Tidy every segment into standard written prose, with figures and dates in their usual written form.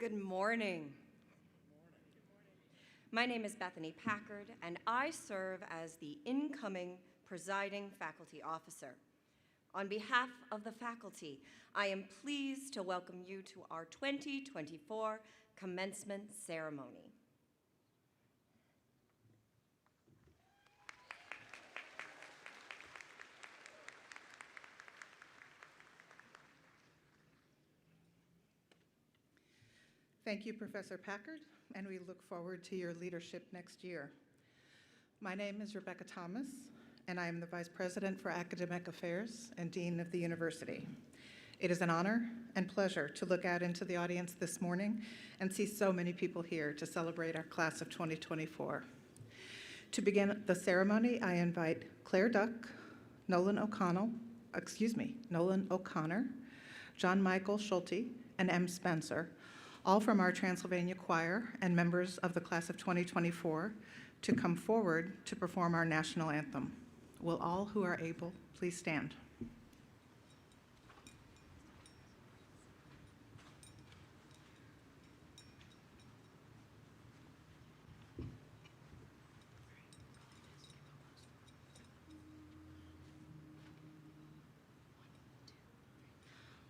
Good morning. My name is Bethany Packard, and I serve as the incoming presiding faculty officer. On behalf of the faculty, I am pleased to welcome you to our 2024 commencement ceremony. Thank you, Professor Packard, and we look forward to your leadership next year. My name is Rebecca Thomas, and I am the Vice President for Academic Affairs and Dean of the University. It is an honor and pleasure to look out into the audience this morning and see so many people here to celebrate our class of 2024. To begin the ceremony, I invite Claire Duck, Nolan O'Connor, John Michael Schulte, and M. Spencer, all from our Transylvania choir and members of the class of 2024, to come forward to perform our national anthem. Will all who are able please stand?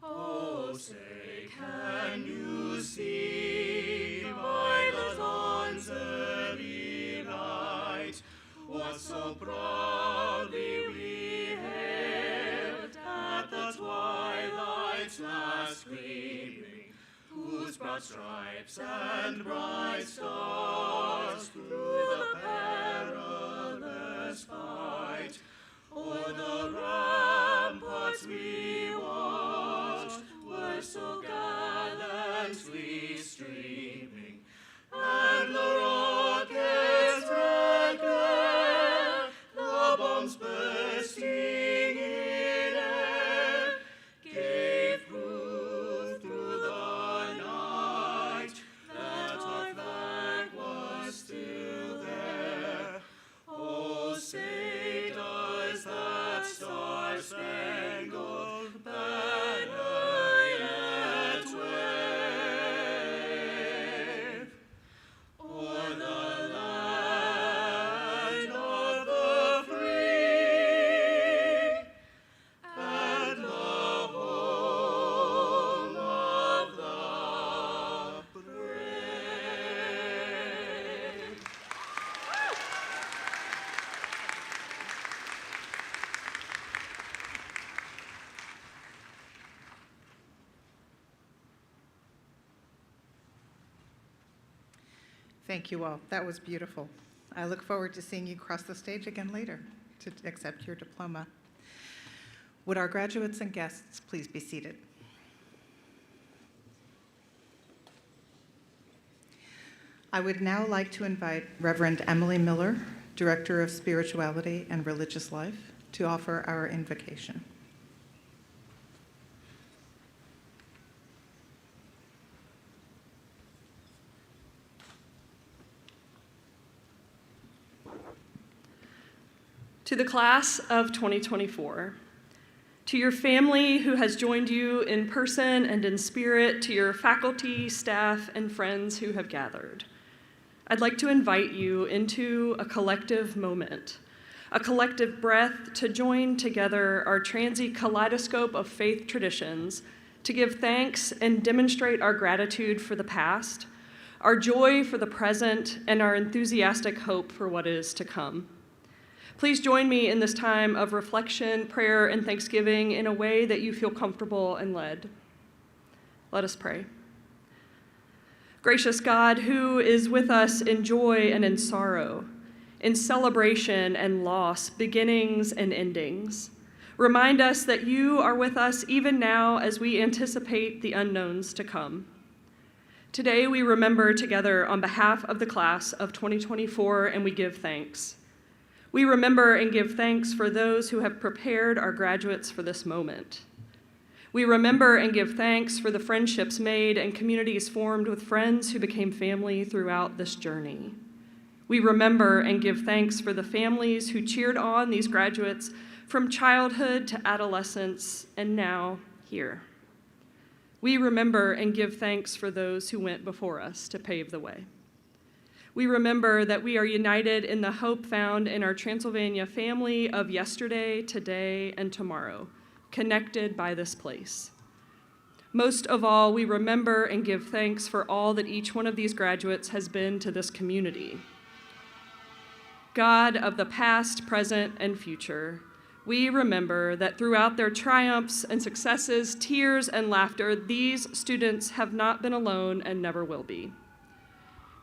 Oh, say, can you see by the dawn's early light what so proudly we hailed at the twilight's last gleaming, whose broad stripes and bright stars through the perilous fight o'er the ramparts we watched were so gallantly streaming, and the rockets' red glare, the bombs bursting in air, gave proof through the night that our flag was still there. Oh, say does that star-spangled banner yet wave o'er the land of the free and the home of the brave? Thank you all. That was beautiful. I look forward to seeing you cross the stage again later to accept your diploma. Would our graduates and guests please be seated? I would now like to invite Reverend Emily Miller, Director of Spirituality and Religious Life, to offer our invocation. To the class of 2024, to your family who has joined you in person and in spirit, to your faculty, staff, and friends who have gathered, I'd like to invite you into a collective moment, a collective breath to join together our transy kaleidoscope of faith traditions to give thanks and demonstrate our gratitude for the past, our joy for the present, and our enthusiastic hope for what is to come. Please join me in this time of reflection, prayer, and thanksgiving in a way that you feel comfortable and led. Let us pray. Gracious God, who is with us in joy and in sorrow, in celebration and loss, beginnings and endings, remind us that you are with us even now as we anticipate the unknowns to come. Today we remember together on behalf of the class of 2024, and we give thanks. We remember and give thanks for those who have prepared our graduates for this moment. We remember and give thanks for the friendships made and communities formed with friends who became family throughout this journey. We remember and give thanks for the families who cheered on these graduates from childhood to adolescence and now here. We remember and give thanks for those who went before us to pave the way. We remember that we are united in the hope found in our Transylvania family of yesterday, today, and tomorrow, connected by this place. Most of all, we remember and give thanks for all that each one of these graduates has been to this community. God of the past, present, and future, we remember that throughout their triumphs and successes, tears and laughter, these students have not been alone and never will be.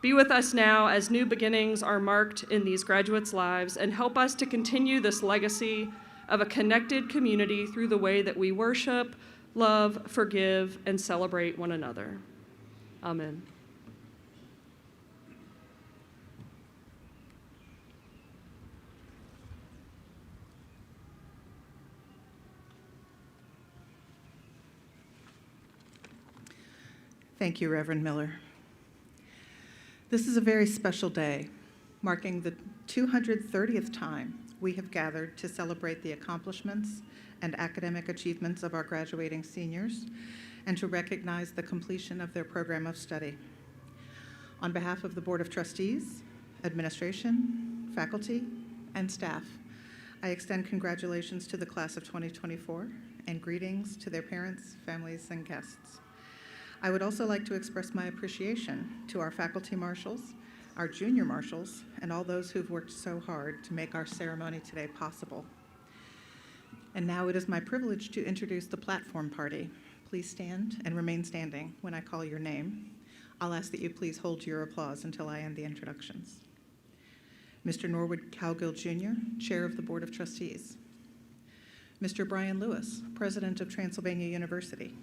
Be with us now as new beginnings are marked in these graduates' lives, and help us to continue this legacy of a connected community through the way that we worship, love, forgive, and celebrate one another. Amen. Thank you, Reverend Miller. This is a very special day, marking the 230th time we have gathered to celebrate the accomplishments and academic achievements of our graduating seniors and to recognize the completion of their program of study. On behalf of the Board of Trustees, administration, faculty, and staff, I extend congratulations to the class of 2024 and greetings to their parents, families, and guests. I would also like to express my appreciation to our faculty marshals, our junior marshals, and all those who've worked so hard to make our ceremony today possible. And now it is my privilege to introduce the platform party. Please stand and remain standing when I call your name. I'll ask that you please hold your applause until I end the introductions. Mr. Norwood Cowgill Jr., Chair of the Board of Trustees. Mr. Brian Lewis, President of Transylvania University.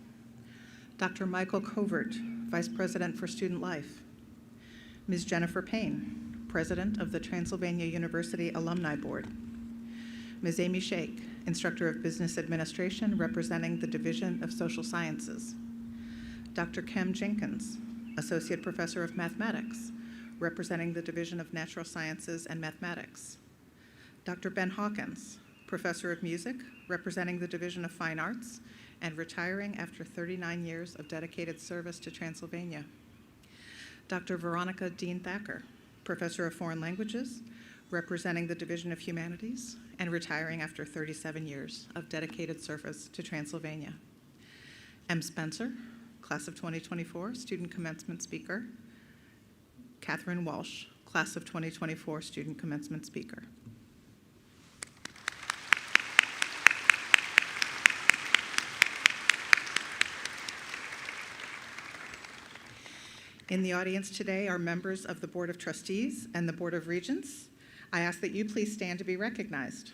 Dr. Michael Covert, Vice President for Student Life. Ms. Jennifer Payne, President of the Transylvania University Alumni Board. Ms. Amy Shake, Instructor of Business Administration, representing the Division of Social Sciences. Dr. Kem Jenkins, Associate Professor of Mathematics, representing the Division of Natural Sciences and Mathematics. Dr. Ben Hawkins, Professor of Music, representing the Division of Fine Arts, and retiring after 39 years of dedicated service to Transylvania. Dr. Veronica Dean Thacker, Professor of Foreign Languages, representing the Division of Humanities, and retiring after 37 years of dedicated service to Transylvania. M. Spencer, Class of 2024, Student Commencement Speaker. Catherine Walsh, Class of 2024, Student Commencement Speaker. In the audience today are members of the Board of Trustees and the Board of Regents. I ask that you please stand to be recognized.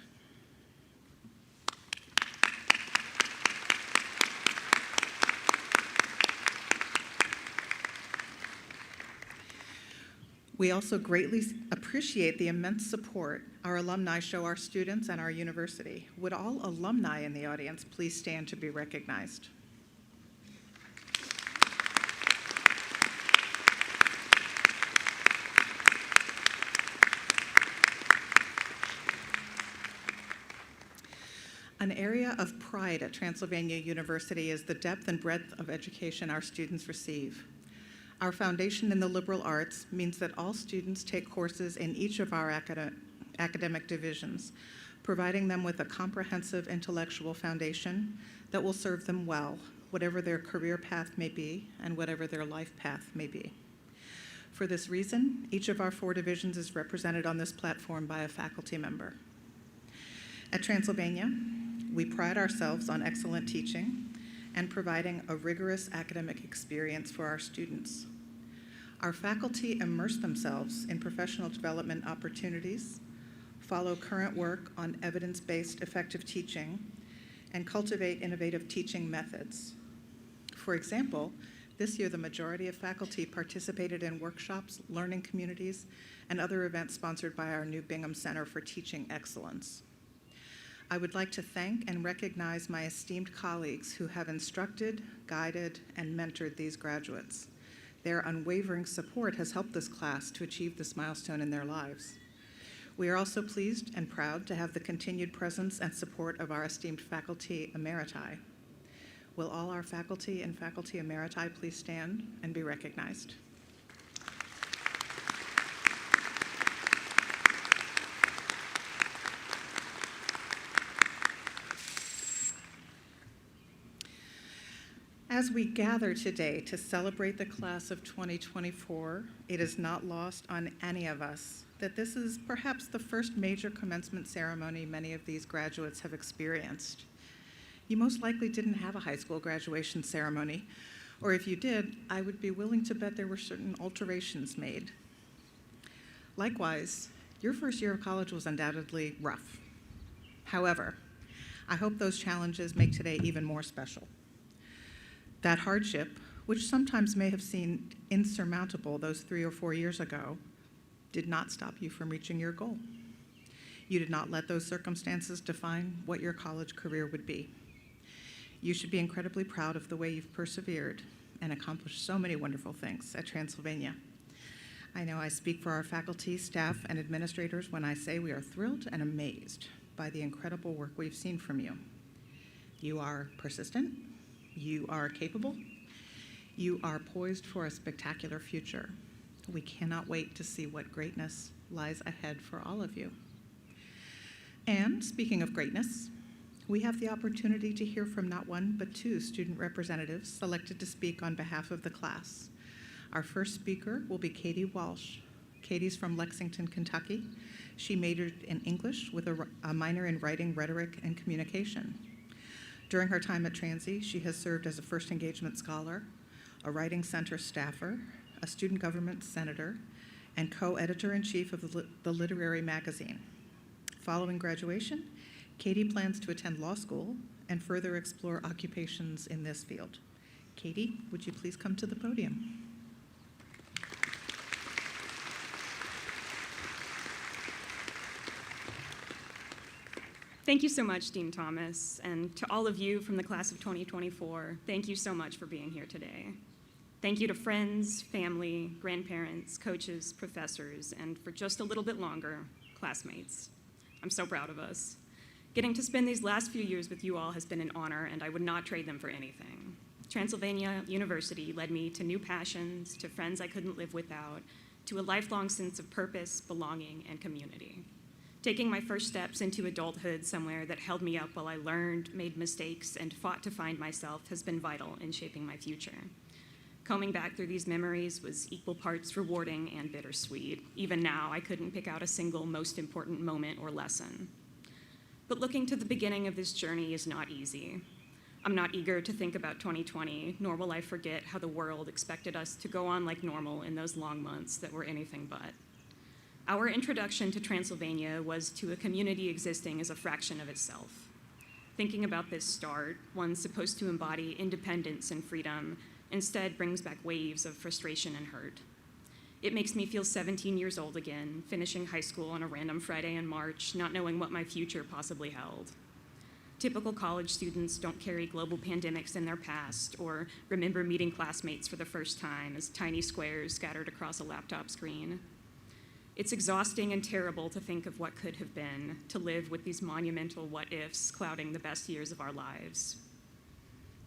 We also greatly appreciate the immense support our alumni show our students and our university. Would all alumni in the audience please stand to be recognized? An area of pride at Transylvania University is the depth and breadth of education our students receive. Our foundation in the liberal arts means that all students take courses in each of our academic divisions, providing them with a comprehensive intellectual foundation that will serve them well, whatever their career path may be and whatever their life path may be. For this reason, each of our 4 divisions is represented on this platform by a faculty member. At Transylvania, we pride ourselves on excellent teaching and providing a rigorous academic experience for our students. Our faculty immerse themselves in professional development opportunities, follow current work on evidence-based effective teaching, and cultivate innovative teaching methods. For example, this year the majority of faculty participated in workshops, learning communities, and other events sponsored by our new Bingham Center for Teaching Excellence. I would like to thank and recognize my esteemed colleagues who have instructed, guided, and mentored these graduates. Their unwavering support has helped this class to achieve this milestone in their lives. We are also pleased and proud to have the continued presence and support of our esteemed faculty emeriti. Will all our faculty and faculty emeriti please stand and be recognized? As we gather today to celebrate the class of 2024, it is not lost on any of us that this is perhaps the first major commencement ceremony many of these graduates have experienced. You most likely didn't have a high school graduation ceremony, or if you did, I would be willing to bet there were certain alterations made. Likewise, your first year of college was undoubtedly rough. However, I hope those challenges make today even more special. That hardship, which sometimes may have seemed insurmountable those 3 or 4 years ago, did not stop you from reaching your goal. You did not let those circumstances define what your college career would be. You should be incredibly proud of the way you've persevered and accomplished so many wonderful things at Transylvania. I know I speak for our faculty, staff, and administrators when I say we are thrilled and amazed by the incredible work we've seen from you. You are persistent. You are capable. You are poised for a spectacular future. We cannot wait to see what greatness lies ahead for all of you. And speaking of greatness, we have the opportunity to hear from not one, but 2 student representatives selected to speak on behalf of the class. Our first speaker will be Katie Walsh. Katie's from Lexington, Kentucky. She majored in English with a minor in writing, rhetoric, and communication. During her time at Transy, she has served as a First Engagement Scholar, a Writing Center staffer, a student government senator, and co-editor-in-chief of the literary magazine. Following graduation, Katie plans to attend law school and further explore occupations in this field. Katie, would you please come to the podium? Thank you so much, Dean Thomas, and to all of you from the class of 2024, thank you so much for being here today. Thank you to friends, family, grandparents, coaches, professors, and for just a little bit longer, classmates. I'm so proud of us. Getting to spend these last few years with you all has been an honor, and I would not trade them for anything. Transylvania University led me to new passions, to friends I couldn't live without, to a lifelong sense of purpose, belonging, and community. Taking my first steps into adulthood somewhere that held me up while I learned, made mistakes, and fought to find myself has been vital in shaping my future. Combing back through these memories was equal parts rewarding and bittersweet. Even now, I couldn't pick out a single most important moment or lesson. But looking to the beginning of this journey is not easy. I'm not eager to think about 2020, nor will I forget how the world expected us to go on like normal in those long months that were anything but. Our introduction to Transylvania was to a community existing as a fraction of itself. Thinking about this start, one supposed to embody independence and freedom, instead brings back waves of frustration and hurt. It makes me feel 17 years old again, finishing high school on a random Friday in March, not knowing what my future possibly held. Typical college students don't carry global pandemics in their past or remember meeting classmates for the first time as tiny squares scattered across a laptop screen. It's exhausting and terrible to think of what could have been, to live with these monumental what-ifs clouding the best years of our lives.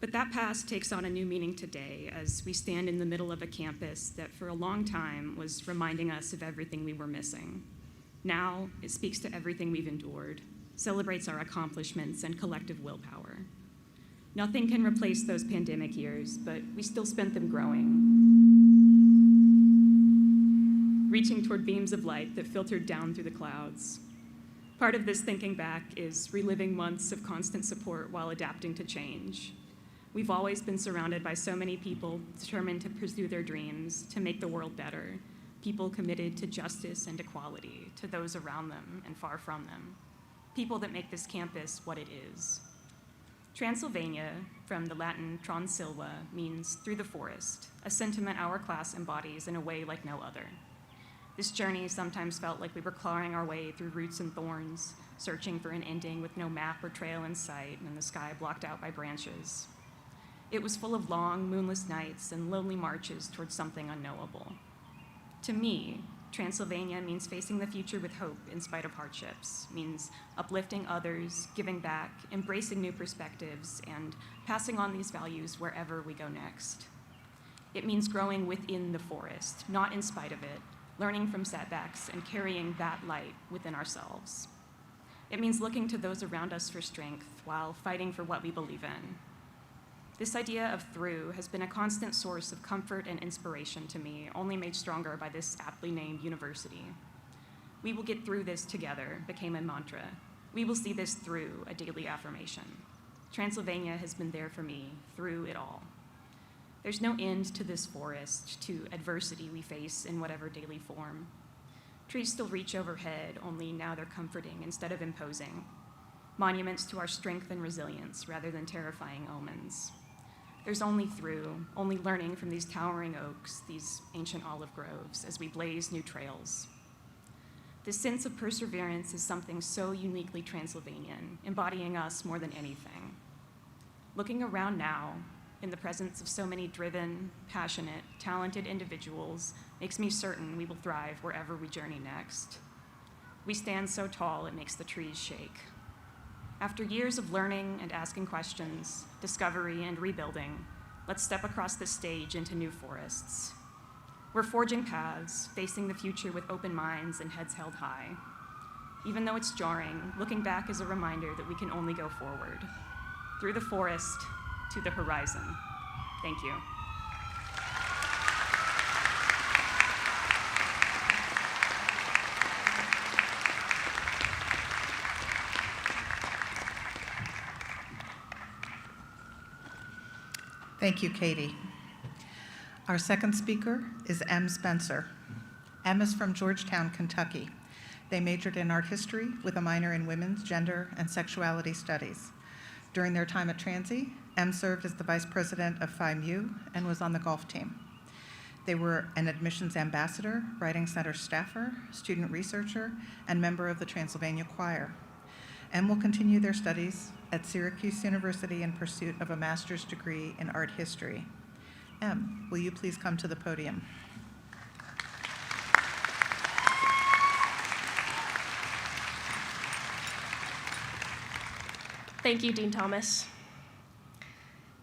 But that past takes on a new meaning today as we stand in the middle of a campus that for a long time was reminding us of everything we were missing. Now, it speaks to everything we've endured, celebrates our accomplishments and collective willpower. Nothing can replace those pandemic years, but we still spent them growing, reaching toward beams of light that filtered down through the clouds. Part of this thinking back is reliving months of constant support while adapting to change. We've always been surrounded by so many people determined to pursue their dreams, to make the world better, people committed to justice and equality, to those around them and far from them, people that make this campus what it is. Transylvania, from the Latin Transilva, means through the forest, a sentiment our class embodies in a way like no other. This journey sometimes felt like we were clawing our way through roots and thorns, searching for an ending with no map or trail in sight and the sky blocked out by branches. It was full of long, moonless nights and lonely marches towards something unknowable. To me, Transylvania means facing the future with hope in spite of hardships, means uplifting others, giving back, embracing new perspectives, and passing on these values wherever we go next. It means growing within the forest, not in spite of it, learning from setbacks and carrying that light within ourselves. It means looking to those around us for strength while fighting for what we believe in. This idea of through has been a constant source of comfort and inspiration to me, only made stronger by this aptly named university. We will get through this together became a mantra. We will see this through a daily affirmation. Transylvania has been there for me through it all. There's no end to this forest, to adversity we face in whatever daily form. Trees still reach overhead, only now they're comforting instead of imposing. Monuments to our strength and resilience rather than terrifying omens. There's only through, only learning from these towering oaks, these ancient olive groves, as we blaze new trails. This sense of perseverance is something so uniquely Transylvanian, embodying us more than anything. Looking around now, in the presence of so many driven, passionate, talented individuals, makes me certain we will thrive wherever we journey next. We stand so tall, it makes the trees shake. After years of learning and asking questions, discovery and rebuilding, let's step across the stage into new forests. We're forging paths, facing the future with open minds and heads held high. Even though it's jarring, looking back is a reminder that we can only go forward, through the forest to the horizon. Thank you. Thank you, Katie. Our second speaker is M. Spencer. M is from Georgetown, Kentucky. They majored in art history with a minor in women's, gender, and sexuality studies. During their time at Transy, M served as the vice president of Phi Mu and was on the golf team. They were an admissions ambassador, writing center staffer, student researcher, and member of the Transylvania Choir. M will continue their studies at Syracuse University in pursuit of a master's degree in art history. M, will you please come to the podium? Thank you, Dean Thomas.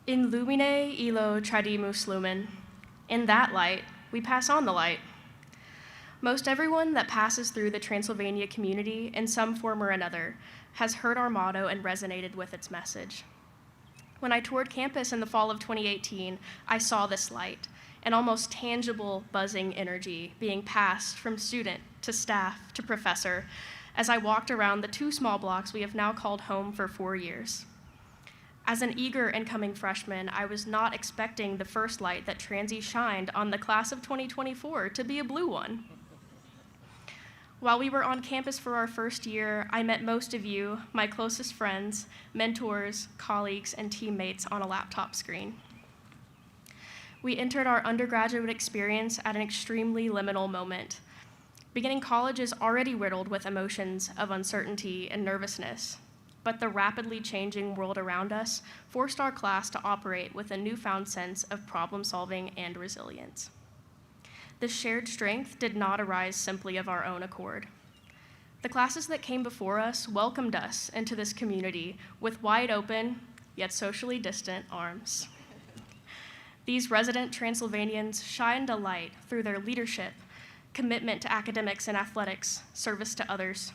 In lumine illo tradimus lumen, in that light, we pass on the light. Most everyone that passes through the Transylvania community in some form or another has heard our motto and resonated with its message. When I toured campus in the fall of 2018, I saw this light, an almost tangible buzzing energy being passed from student to staff to professor as I walked around the 2 small blocks we have now called home for 4 years. As an eager incoming freshman, I was not expecting the first light that Transy shined on the class of 2024 to be a blue one. While we were on campus for our first year, I met most of you, my closest friends, mentors, colleagues, and teammates on a laptop screen. We entered our undergraduate experience at an extremely liminal moment. Beginning college is already riddled with emotions of uncertainty and nervousness, but the rapidly changing world around us forced our class to operate with a newfound sense of problem solving and resilience. This shared strength did not arise simply of our own accord. The classes that came before us welcomed us into this community with wide open, yet socially distant arms. These resident Transylvanians shined a light through their leadership, commitment to academics and athletics, service to others.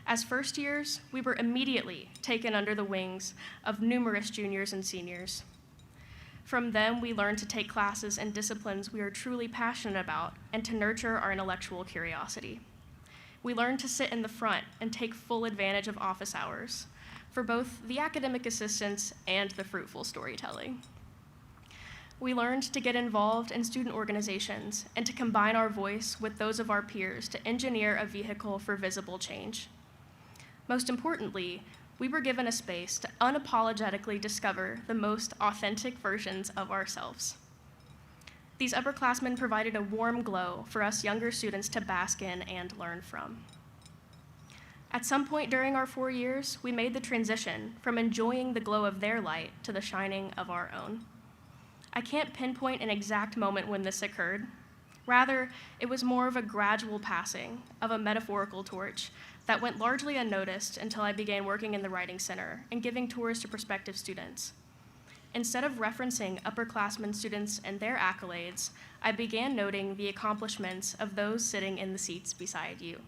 As first years, we were immediately taken under the wings of numerous juniors and seniors. From them, we learned to take classes and disciplines we are truly passionate about and to nurture our intellectual curiosity. We learned to sit in the front and take full advantage of office hours for both the academic assistance and the fruitful storytelling. We learned to get involved in student organizations and to combine our voice with those of our peers to engineer a vehicle for visible change. Most importantly, we were given a space to unapologetically discover the most authentic versions of ourselves. These upperclassmen provided a warm glow for us younger students to bask in and learn from. At some point during our 4 years, we made the transition from enjoying the glow of their light to the shining of our own. I can't pinpoint an exact moment when this occurred, Rather, it was more of a gradual passing of a metaphorical torch that went largely unnoticed until I began working in the Writing Center and giving tours to prospective students. Instead of referencing upperclassmen students and their accolades, I began noting the accomplishments of those sitting in the seats beside you.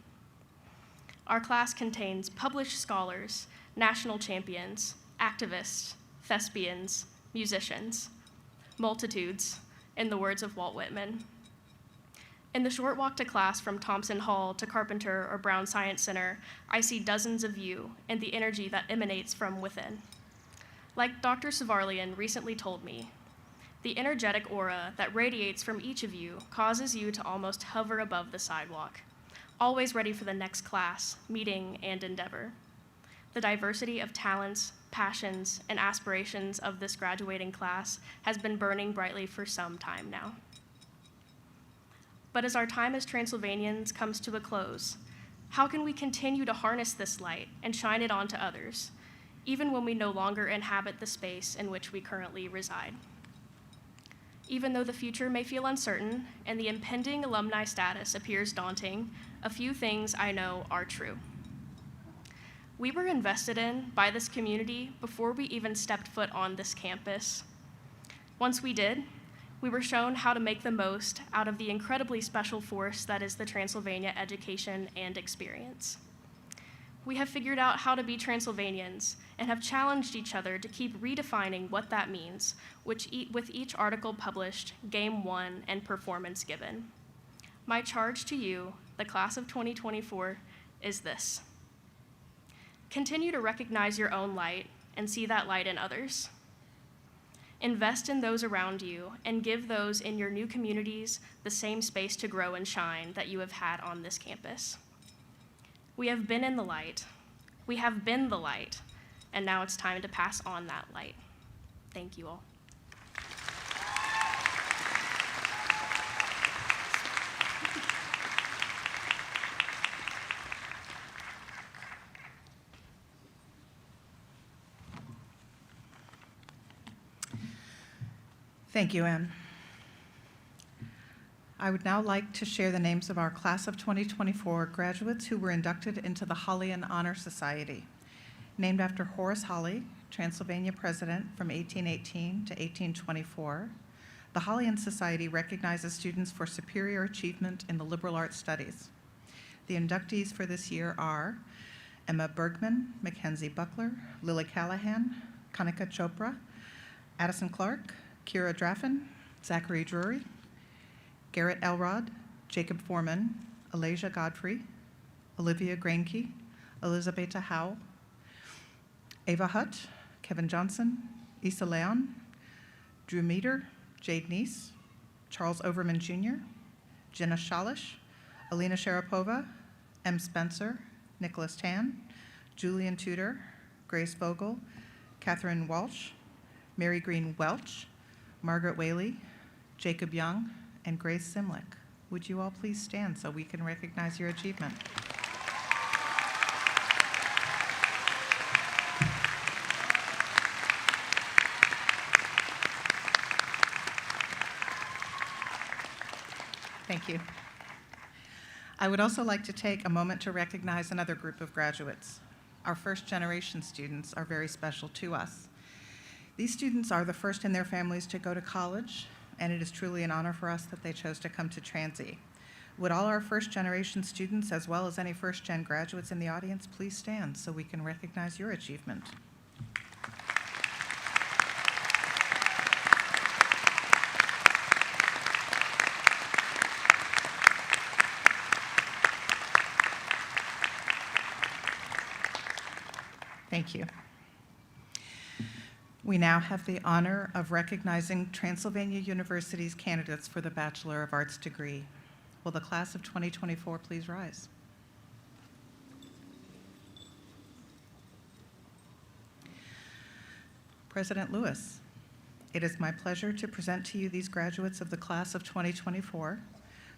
Our class contains published scholars, national champions, activists, thespians, musicians, multitudes, in the words of Walt Whitman. In the short walk to class from Thompson Hall to Carpenter or Brown Science Center, I see dozens of you and the energy that emanates from within. Like Dr. Savarlian recently told me, the energetic aura that radiates from each of you causes you to almost hover above the sidewalk, always ready for the next class, meeting, and endeavor. The diversity of talents, passions, and aspirations of this graduating class has been burning brightly for some time now. But as our time as Transylvanians comes to a close, how can we continue to harness this light and shine it on to others, even when we no longer inhabit the space in which we currently reside? Even though the future may feel uncertain and the impending alumni status appears daunting, a few things I know are true. We were invested in by this community before we even stepped foot on this campus. Once we did, we were shown how to make the most out of the incredibly special force that is the Transylvania education and experience. We have figured out how to be Transylvanians and have challenged each other to keep redefining what that means, with each article published, game won, and performance given. My charge to you, the class of 2024, is this. Continue to recognize your own light and see that light in others. Invest in those around you and give those in your new communities the same space to grow and shine that you have had on this campus. We have been in the light, we have been the light, and now it's time to pass on that light. Thank you all. Thank you, Anne. I would now like to share the names of our class of 2024 graduates who were inducted into the Hollian Honor Society. Named after Horace Holly, Transylvania president from 1818 to 1824, the Hollian Society recognizes students for superior achievement in the liberal arts studies. The inductees for this year are Emma Bergman, Mackenzie Buckler, Lily Callahan, Kanika Chopra, Addison Clark, Kira Draffin, Zachary Drury, Garrett Elrod, Jacob Foreman, Alasia Godfrey, Olivia Grainke, Elizabeth Howe, Ava Hutt, Kevin Johnson, Issa Leon, Drew Meter, Jade Neese, Charles Overman Jr., Jenna Shalish, Alina Sharapova, M. Spencer, Nicholas Tan, Julian Tudor, Grace Vogel, Catherine Walsh, Mary Green Welch, Margaret Whaley, Jacob Young, and Grace Simlick. Would you all please stand so we can recognize your achievement? Thank you. I would also like to take a moment to recognize another group of graduates. Our first generation students are very special to us. These students are the first in their families to go to college, and it is truly an honor for us that they chose to come to Transy. Would all our first generation students, as well as any first gen graduates in the audience, please stand so we can recognize your achievement. Thank you. We now have the honor of recognizing Transylvania University's candidates for the Bachelor of Arts degree. Will the class of 2024 please rise? President Lewis, it is my pleasure to present to you these graduates of the class of 2024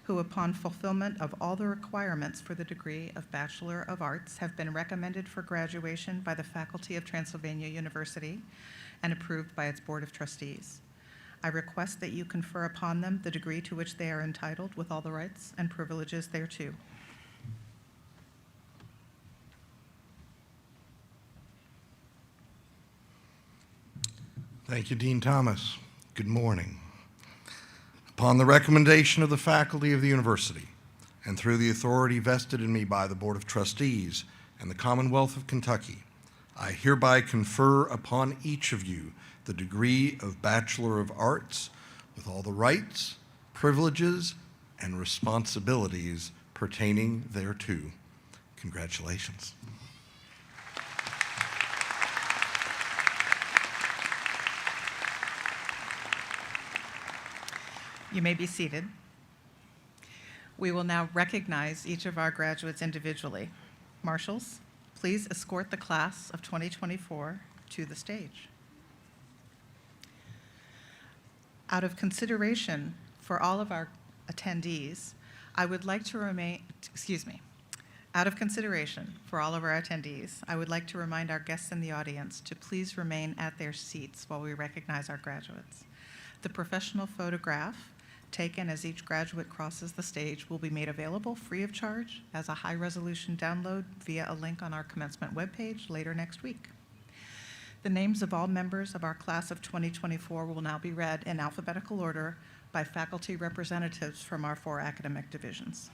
who, upon fulfillment of all the requirements for the degree of Bachelor of Arts, have been recommended for graduation by the faculty of Transylvania University and approved by its Board of Trustees. I request that you confer upon them the degree to which they are entitled with all the rights and privileges thereto. Thank you, Dean Thomas. Good morning. Upon the recommendation of the faculty of the university, and through the authority vested in me by the Board of Trustees and the Commonwealth of Kentucky, I hereby confer upon each of you the degree of Bachelor of Arts with all the rights, privileges, and responsibilities pertaining thereto. Congratulations. You may be seated. We will now recognize each of our graduates individually. Marshals, please escort the class of 2024 to the stage. Out of consideration for all of our attendees, I would like to remind our guests in the audience to please remain at their seats while we recognize our graduates. The professional photograph taken as each graduate crosses the stage will be made available free of charge as a high-resolution download via a link on our commencement webpage later next week. The names of all members of our class of 2024 will now be read in alphabetical order by faculty representatives from our 4 academic divisions.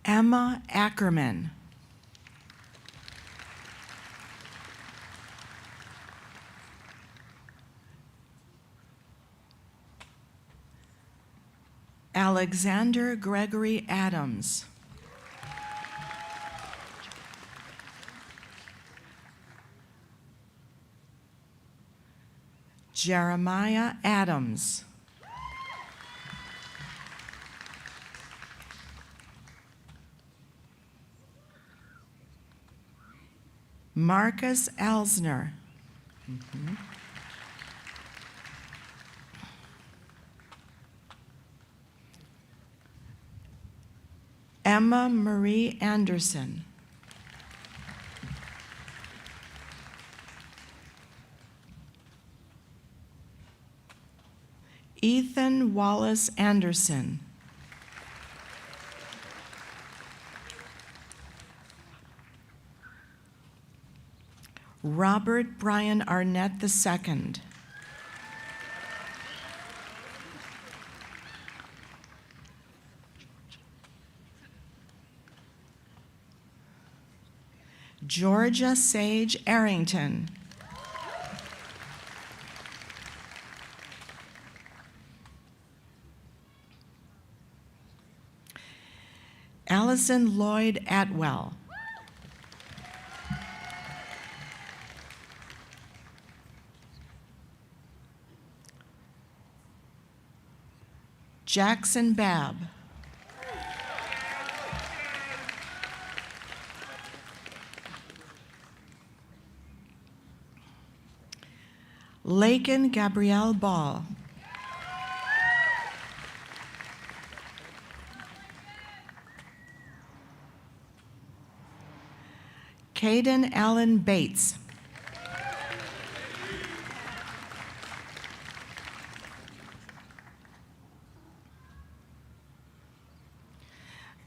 Emma Ackerman. Alexander Gregory Adams. Jeremiah Adams. Marcus Elsner. Emma Marie Anderson. Ethan Wallace Anderson. Robert Bryan Arnett II. Georgia Sage Arrington. Allison Lloyd Atwell. Jackson Babb. Laken Gabrielle Ball. Caden Allen Bates.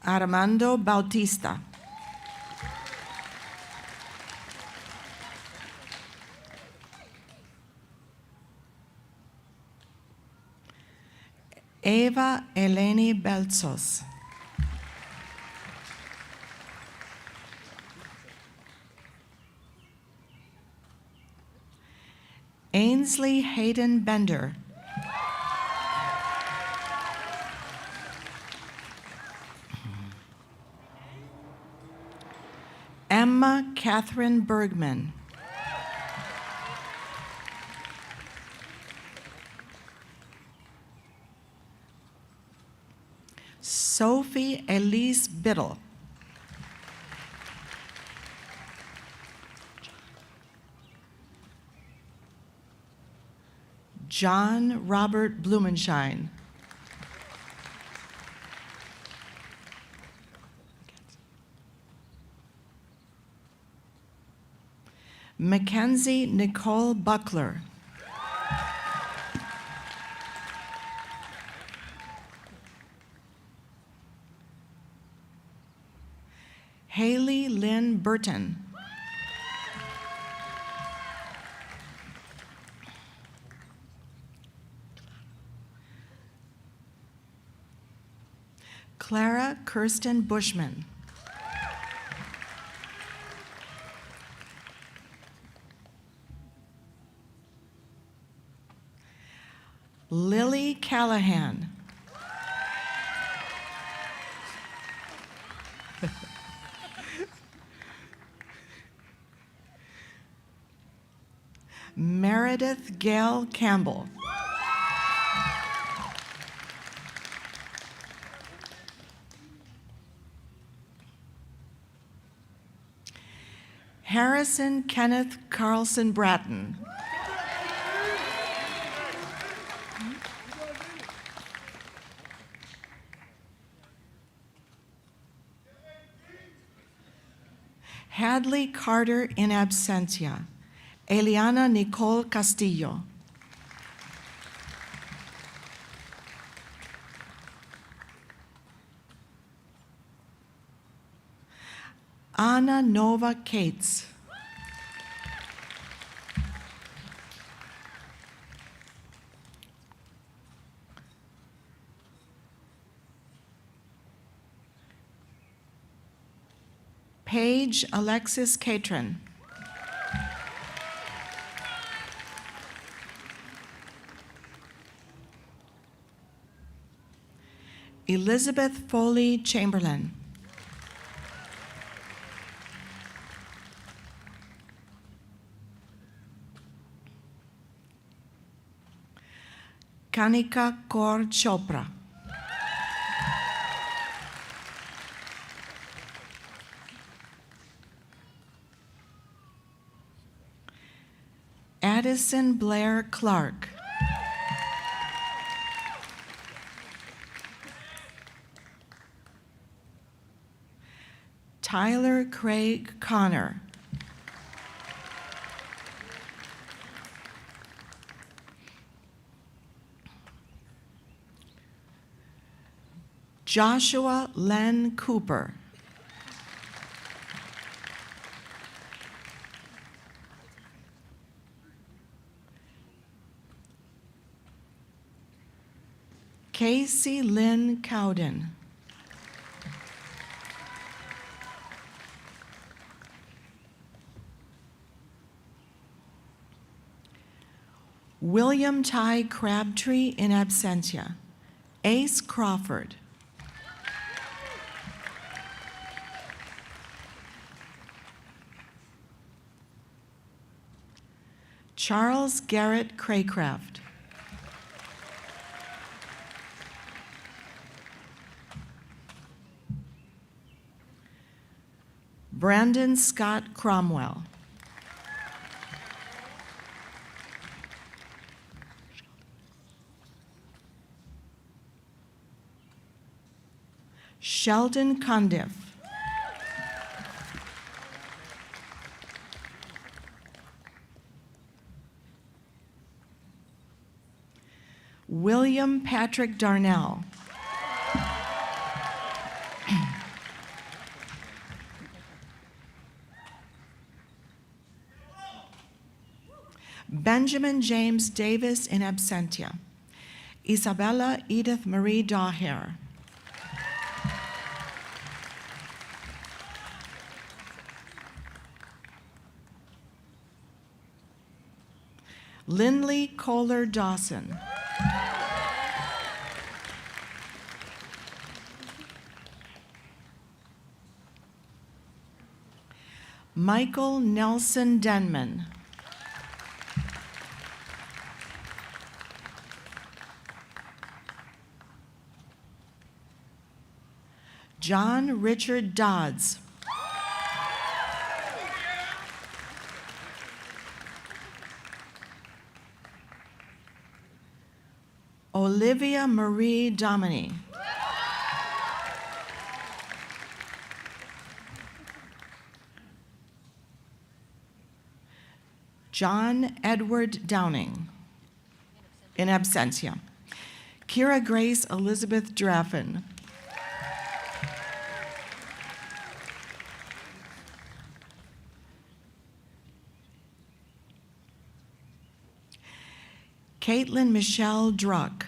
Armando Bautista. Eva Eleni Belzos. Ainsley Hayden Bender. Emma Catherine Bergman. Sophie Elise Biddle. John Robert Blumenshine. Mackenzie Nicole Buckler. Haley Lynn Burton. Clara Kirsten Bushman. Lily Callahan. Meredith Gail Campbell. Harrison Kenneth Carlson Bratton. Hadley Carter in absentia. Eliana Nicole Castillo. Anna Nova Cates. Paige Alexis Catron. Elizabeth Foley Chamberlain. Kanika Kaur Chopra. Addison Blair Clark. Tyler Craig Connor. Joshua Len Cooper. Casey Lynn Cowden. William Ty Crabtree in absentia. Ace Crawford. Charles Garrett Craycraft. Brandon Scott Cromwell. Sheldon Condiff. William Patrick Darnell. Benjamin James Davis in absentia. Isabella Edith Marie Daher. Lindley Kohler Dawson. Michael Nelson Denman. John Richard Dodds. Olivia Marie Dominy. John Edward Downing, in absentia. Kira Grace Elizabeth Draffin. Caitlin Michelle Druck.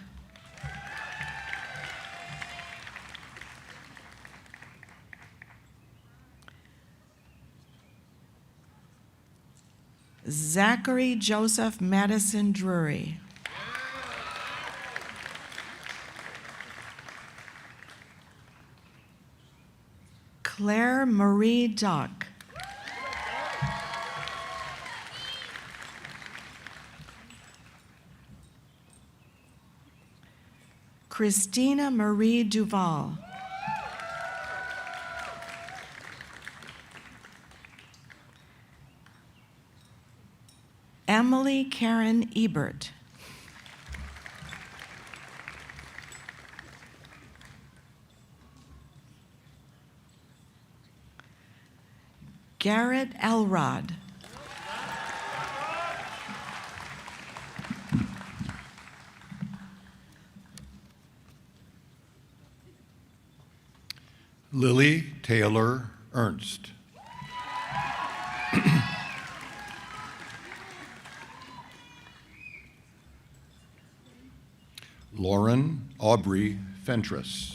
Zachary Joseph Madison Drury. Claire Marie Duck. Christina Marie Duval. Emily Karen Ebert. Garrett Elrod. Lily Taylor Ernst. Lauren Aubrey Fentress.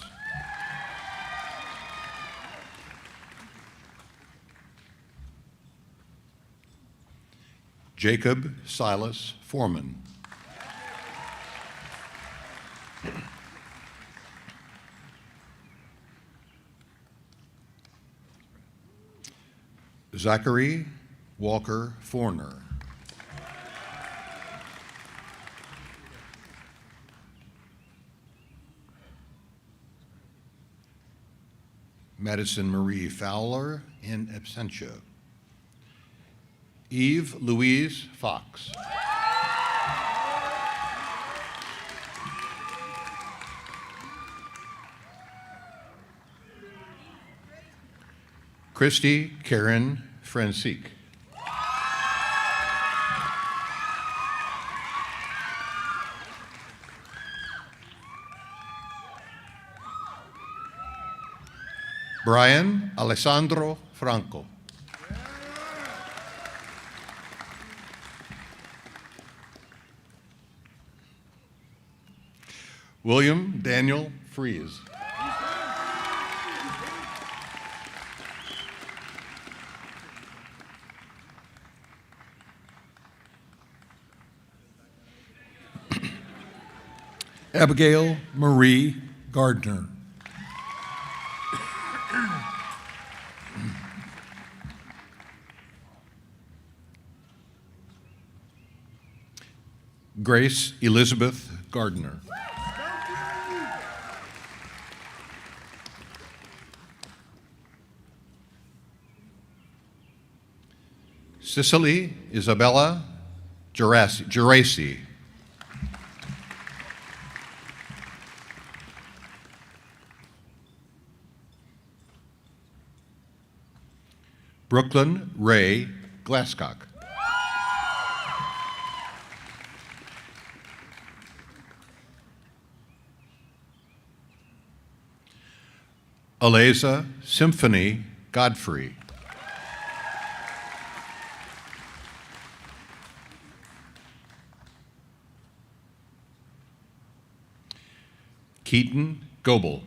Jacob Silas Foreman. Zachary Walker Forner. Madison Marie Fowler in absentia. Eve Louise Fox. Christy Karen Francique. Brian Alessandro Franco. William Daniel Fries. Abigail Marie Gardner. Grace Elizabeth Gardner. Cicely Isabella Geraci. Brooklyn Ray Glasscock. Aleza Symphony Godfrey. Keaton Goebel.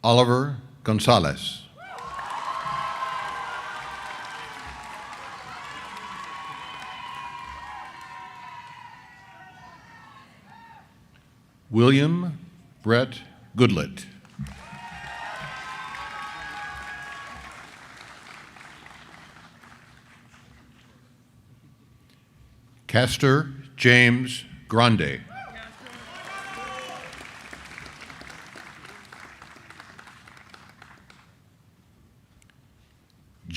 Oliver Gonzalez. William Brett Goodlett. Castor James Grande.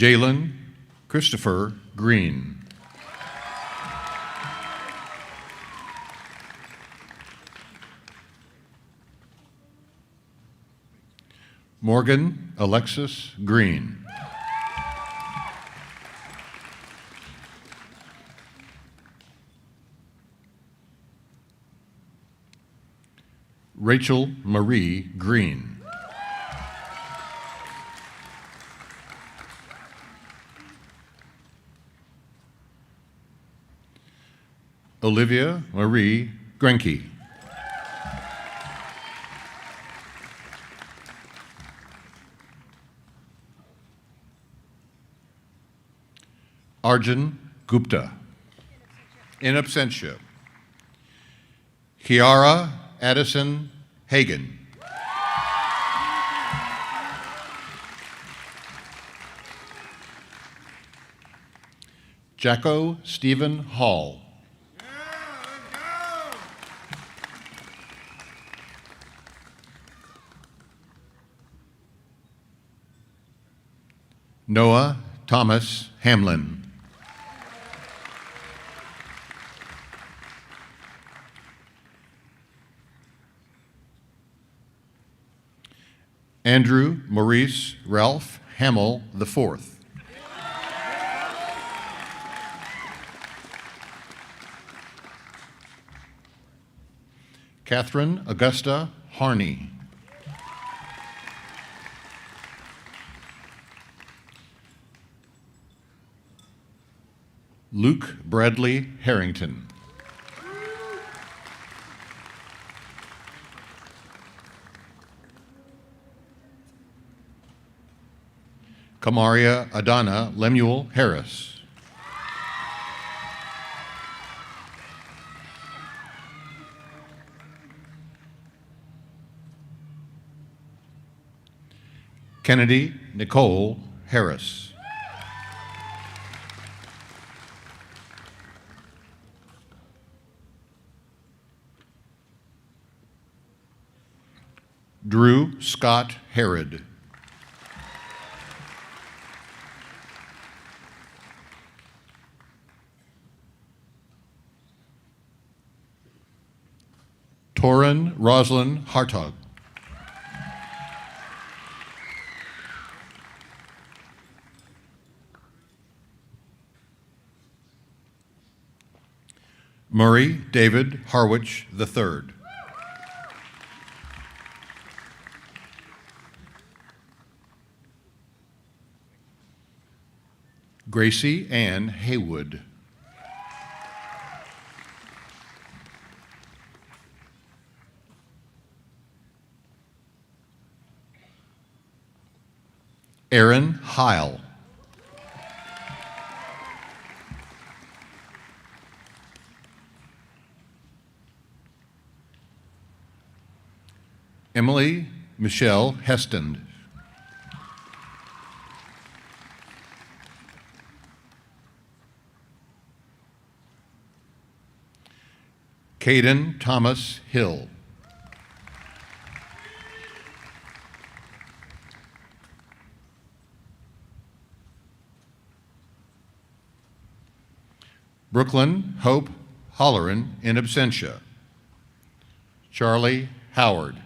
Jalen Christopher Green. Morgan Alexis Green. Rachel Marie Green. Olivia Marie Grenke. Arjun Gupta. In absentia. Kiara Addison Hagan. Jacko Stephen Hall. Noah Thomas Hamlin. Andrew Maurice Ralph Hamill IV. Catherine Augusta Harney. Luke Bradley Harrington. Kamaria Adana Lemuel Harris. Kennedy Nicole Harris. Drew Scott Herod. Torin Roslyn Hartog. Murray David Harwich III. Gracie Ann Haywood. Aaron Heil. Emily Michelle Heston. Caden Thomas Hill. Brooklyn Hope Holleran in absentia. Charlie Howard.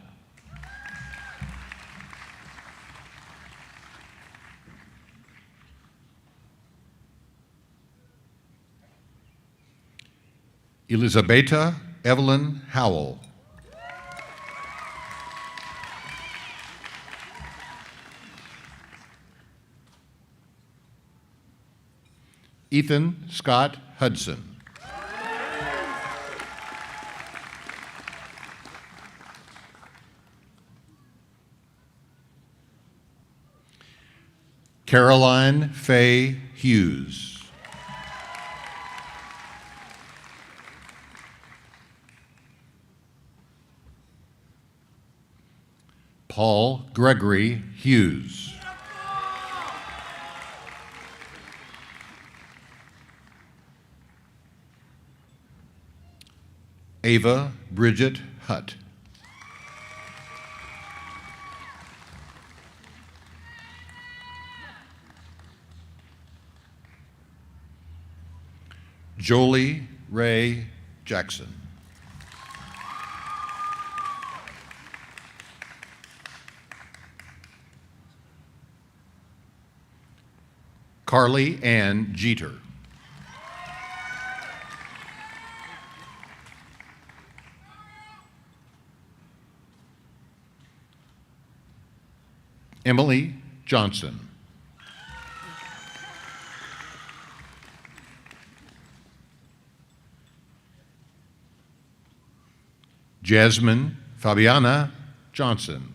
Elizabetta Evelyn Howell. Ethan Scott Hudson. Caroline Faye Hughes. Paul Gregory Hughes. Ava Bridget Hutt. Jolie Ray Jackson. Carly Ann Jeter. Emily Johnson. Jasmine Fabiana Johnson.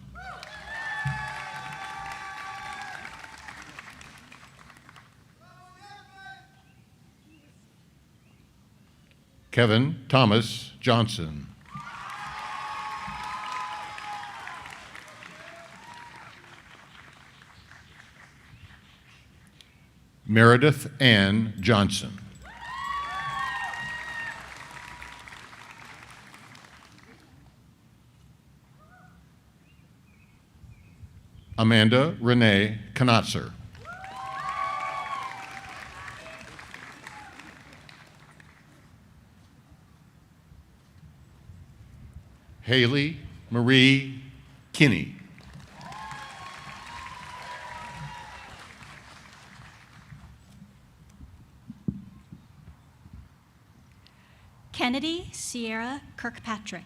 Kevin Thomas Johnson. Meredith Ann Johnson. Amanda Renee Knotzer. Haley Marie Kinney. Kennedy Sierra Kirkpatrick.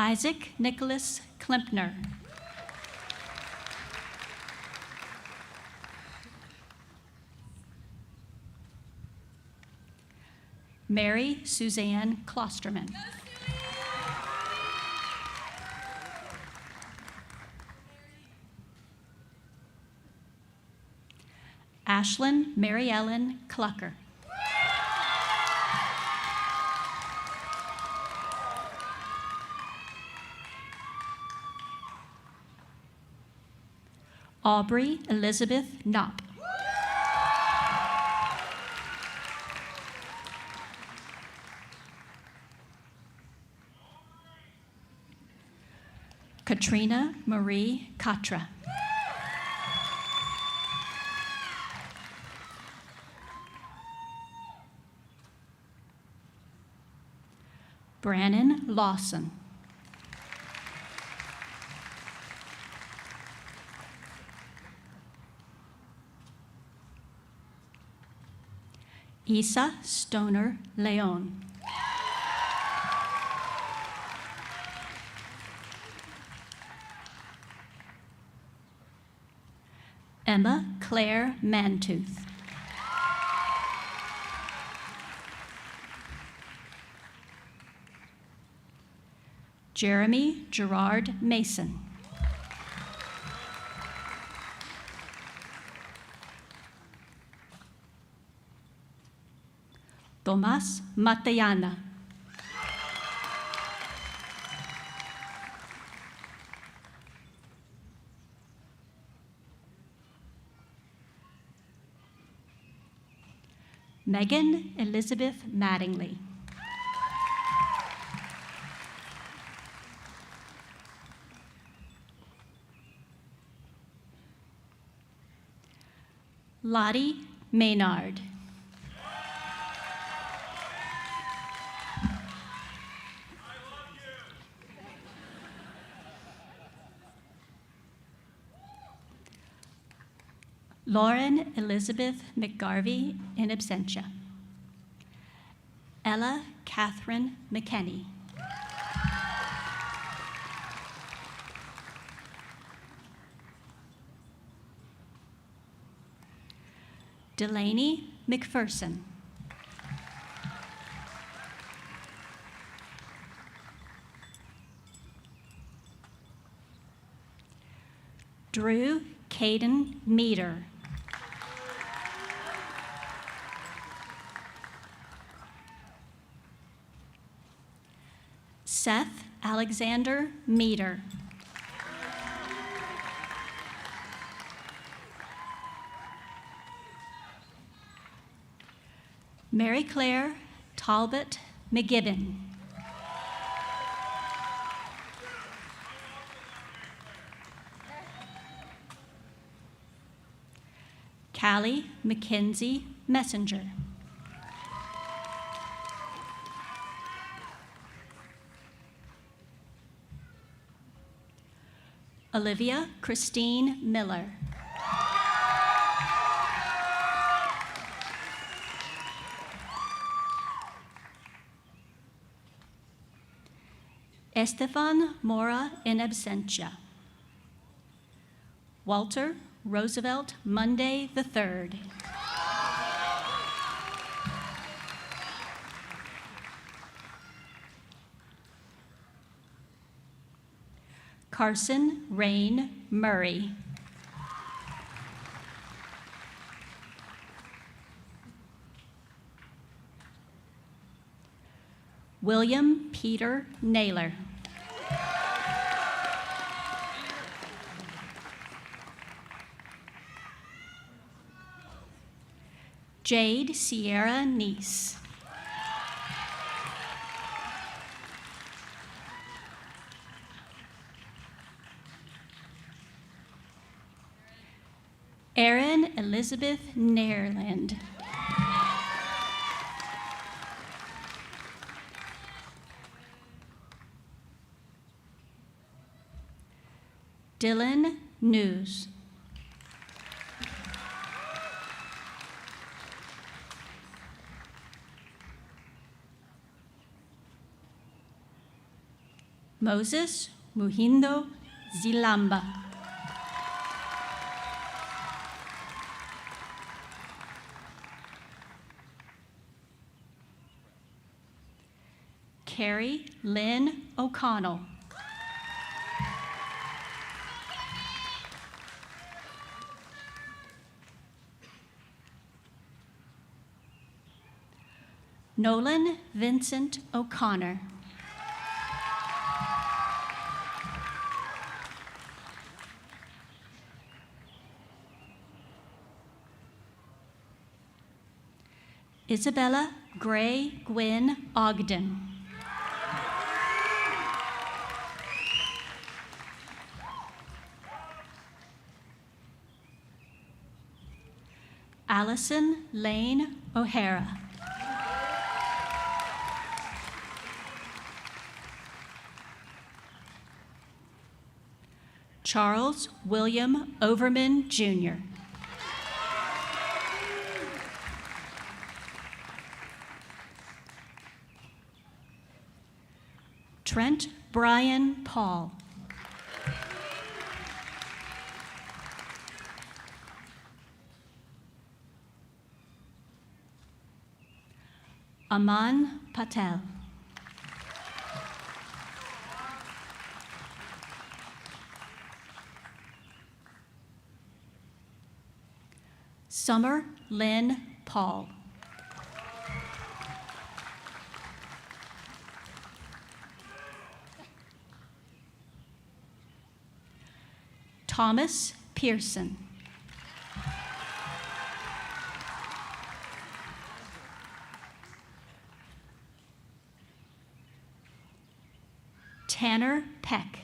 Isaac Nicholas Klempner. Mary Suzanne Klosterman. Ashlyn Mary Ellen Clucker. Aubrey Elizabeth Knopp. Katrina Marie Katra. Brannon Lawson. Isa Stoner Leon. Emma Claire Mantooth. Jeremy Gerard Mason. Tomas Matallana. Megan Elizabeth Mattingly. Lottie Maynard. Lauren Elizabeth McGarvey in absentia. Ella Catherine McKenney. Delaney McPherson. Drew Caden Meter. Seth Alexander Meter. Mary Claire Talbot McGibbon. Callie Mackenzie Messenger. Olivia Christine Miller. Estefan Mora in absentia. Walter Roosevelt Monday the 3rd. Carson Rain Murray. William Peter Naylor. Jade Sierra Neese. Erin Elizabeth Nairland. Dylan News. Moses Muhindo Zilamba. Carrie Lynn O'Connell. Nolan Vincent O'Connor. Isabella Gray Gwynn Ogden. Allison Lane O'Hara. Charles William Overman, Jr. Trent Brian Paul. Aman Patel. Summer Lynn Paul. Thomas Pearson. Tanner Peck.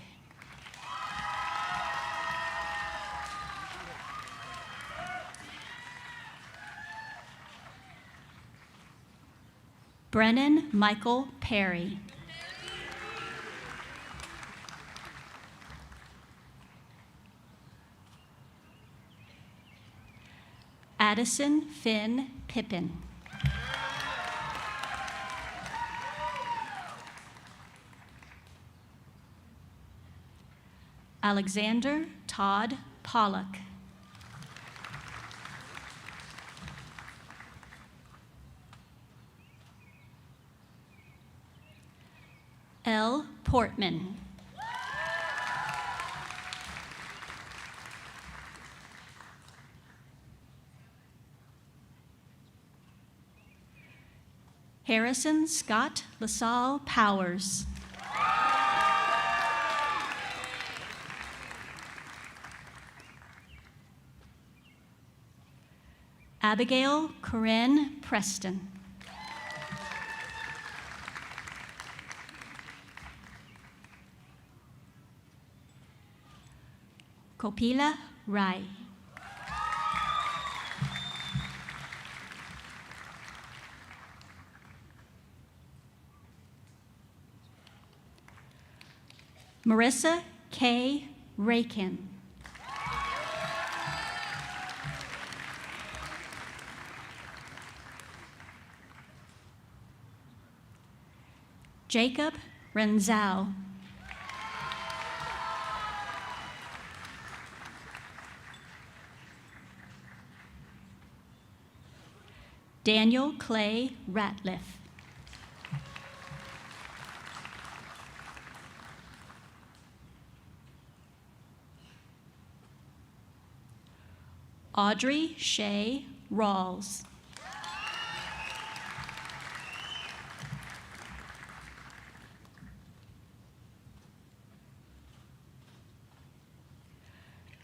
Brennan Michael Perry. Addison Finn Pippin. Alexander Todd Pollock. L. Portman. Harrison Scott LaSalle Powers. Abigail Corinne Preston. Kopila Rai. Marissa K. Rakin. Jacob Renzau. Daniel Clay Ratliff. Audrey Shea Rawls.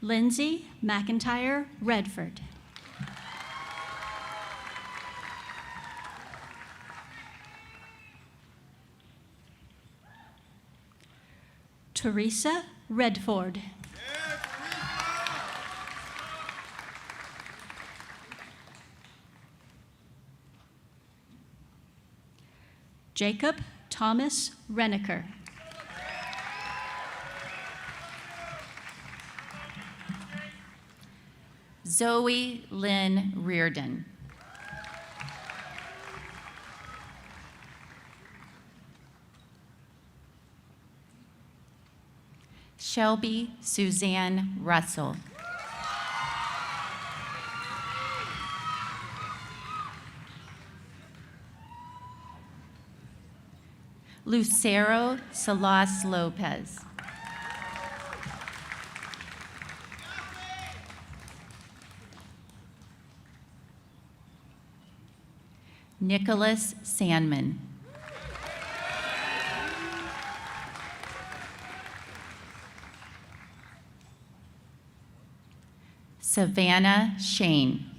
Lindsay McIntyre Redford. Teresa Redford. Jacob Thomas Renneker. Zoe Lynn Reardon. Shelby Suzanne Russell. Lucero Salas Lopez. Nicholas Sandman. Savannah Shane.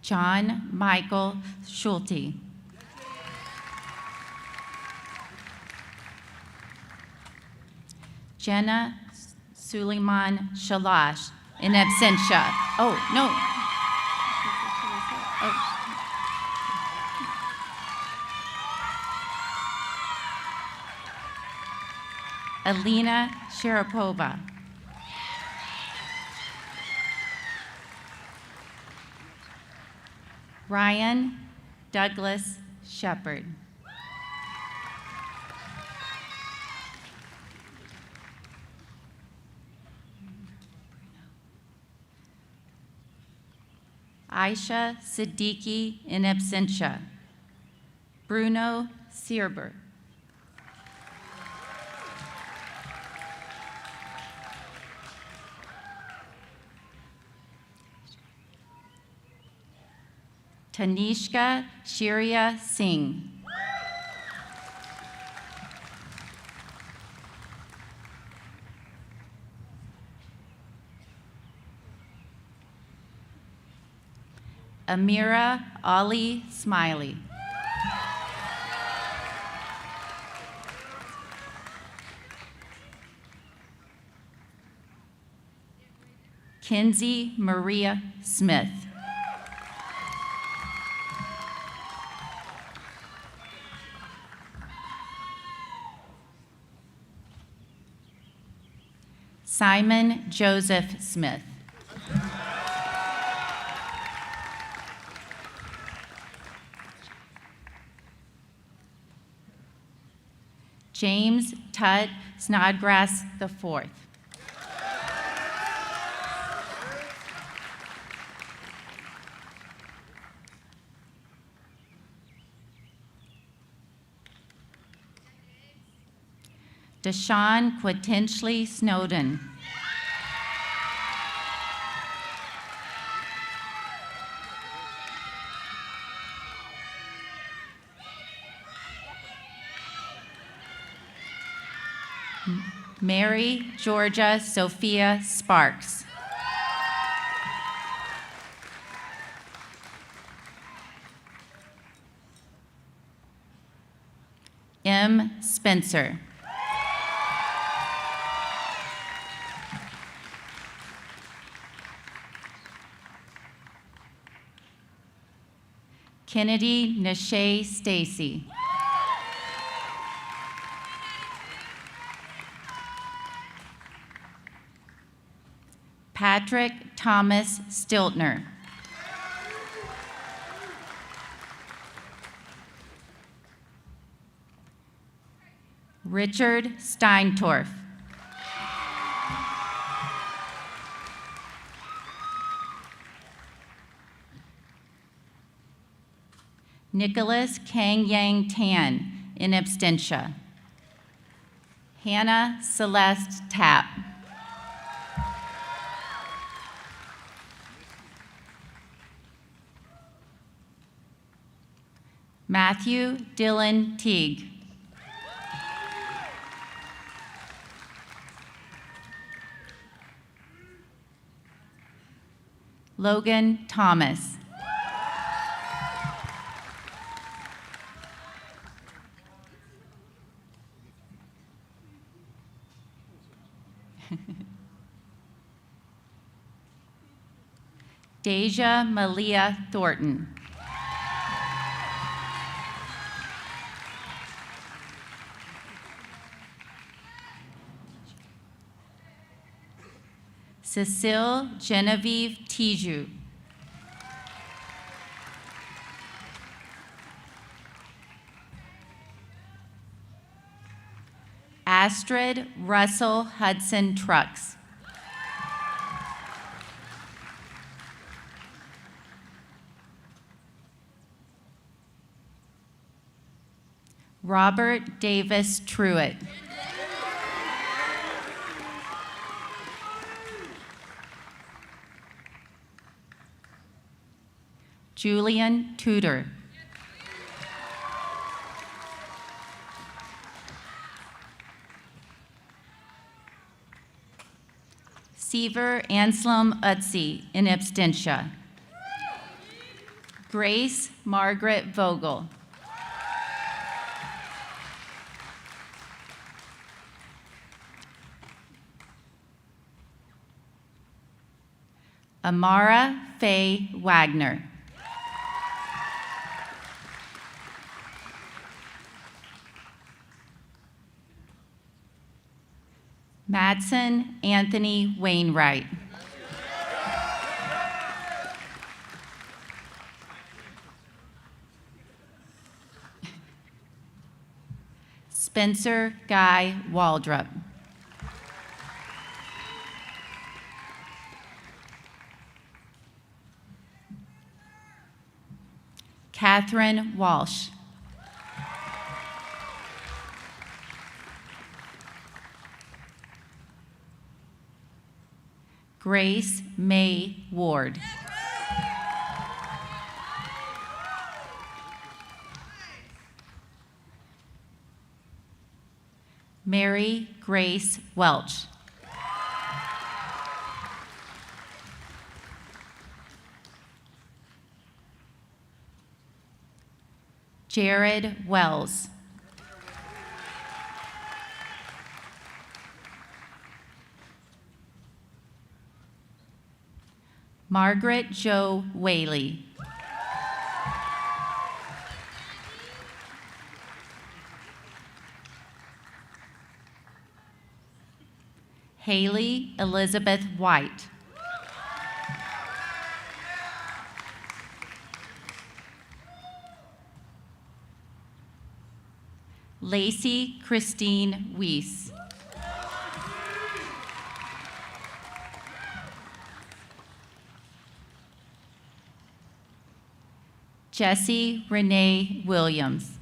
John Michael Schulte. Jenna Suleiman Shalash, in absentia. Oh, no. Oh. Alina Sharapova. Ryan Douglas Shepard. Aisha Siddiqui, in absentia. Bruno Sierber. Tanishka Shiria Singh. Amira Ali Smiley. Kinsey Maria Smith. Simon Joseph Smith. James Tutt Snodgrass IV. Deshaun Quitensley Snowden. Mary Georgia Sophia Sparks. M. Spencer. Kennedy Nashay Stacy. Patrick Thomas Stiltner. Richard Steintorf. Nicholas Kang Yang Tan, in absentia. Hannah Celeste Tapp. Matthew Dylan Teague. Logan Thomas. Deja Malia Thornton. Cecile Genevieve Tiju. Astrid Russell Hudson Trucks. Robert Davis Truitt. Julian Tudor. Seaver Anselm Utsi, in absentia. Grace Margaret Vogel. Amara Faye Wagner. Madsen Anthony Wainwright. Spencer Guy Waldrop. Catherine Walsh. Grace May Ward. Mary Grace Welch. Jared Wells. Margaret Jo Whaley. Haley Elizabeth White. Lacey Christine Weiss. Jessie Renee Williams.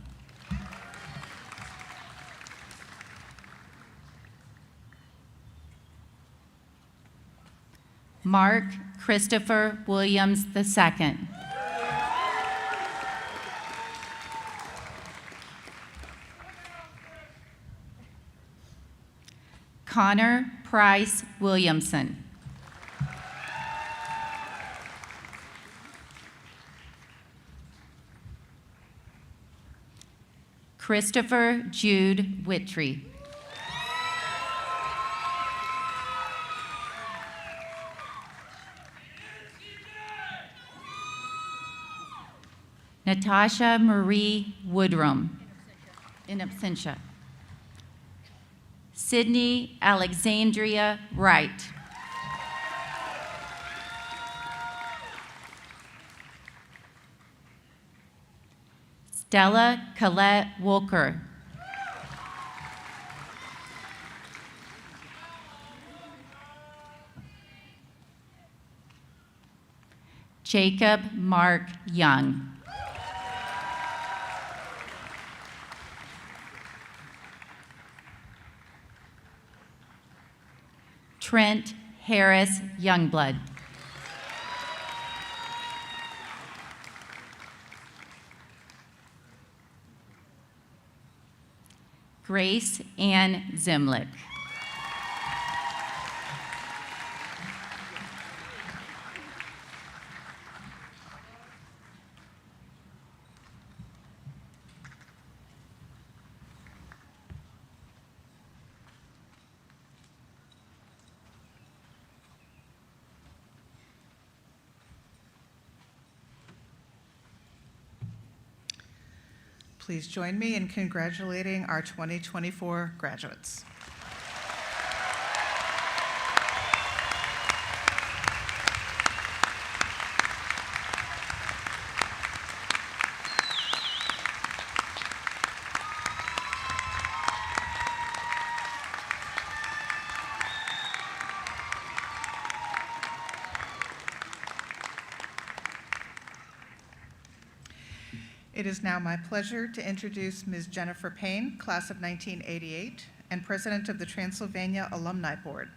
Mark Christopher Williams II. Connor Price Williamson. Christopher Jude Whittree. Natasha Marie Woodrum, in absentia. Sydney Alexandria Wright. Stella Colette Wolker. Jacob Mark Young. Trent Harris Youngblood. Grace Ann Zimlick. Please join me in congratulating our 2024 graduates. It is now my pleasure to introduce Ms. Jennifer Payne, class of 1988, and president of the Transylvania Alumni Board.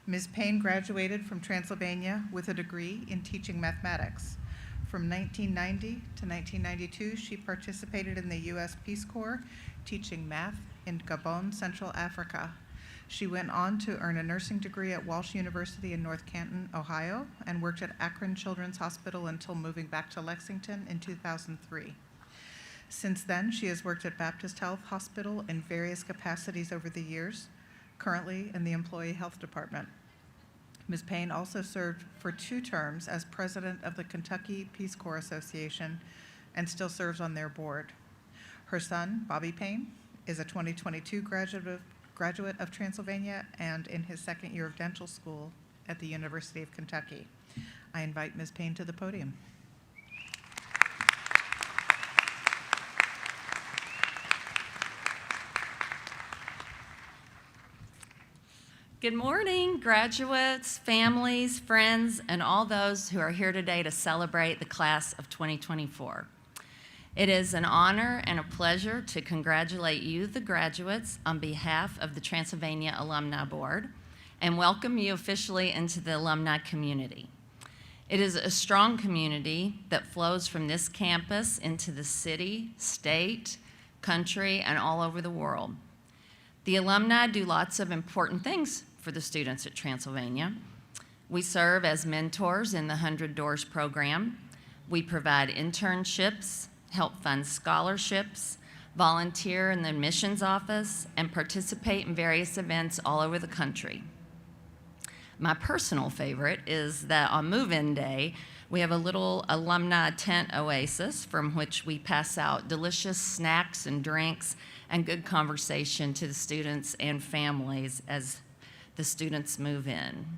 Ms. Payne graduated from Transylvania with a degree in teaching mathematics. From 1990 to 1992, she participated in the U.S. Peace Corps, teaching math in Gabon, Central Africa. She went on to earn a nursing degree at Walsh University in North Canton, Ohio, and worked at Akron Children's Hospital until moving back to Lexington in 2003. Since then, she has worked at Baptist Health Hospital in various capacities over the years, currently in the Employee Health Department. Ms. Payne also served for 2 terms as president of the Kentucky Peace Corps Association and still serves on their board. Her son, Bobby Payne, is a 2022 graduate of Transylvania and in his 2nd year of dental school at the University of Kentucky. I invite Ms. Payne to the podium. Good morning, graduates, families, friends, and all those who are here today to celebrate the class of 2024. It is an honor and a pleasure to congratulate you, the graduates, on behalf of the Transylvania Alumni Board, and welcome you officially into the alumni community. It is a strong community that flows from this campus into the city, state, country, and all over the world. The alumni do lots of important things for the students at Transylvania. We serve as mentors in the 100 Doors program. We provide internships, help fund scholarships, volunteer in the admissions office, and participate in various events all over the country. My personal favorite is that on move-in day, we have a little alumni tent oasis from which we pass out delicious snacks and drinks and good conversation to the students and families as the students move in.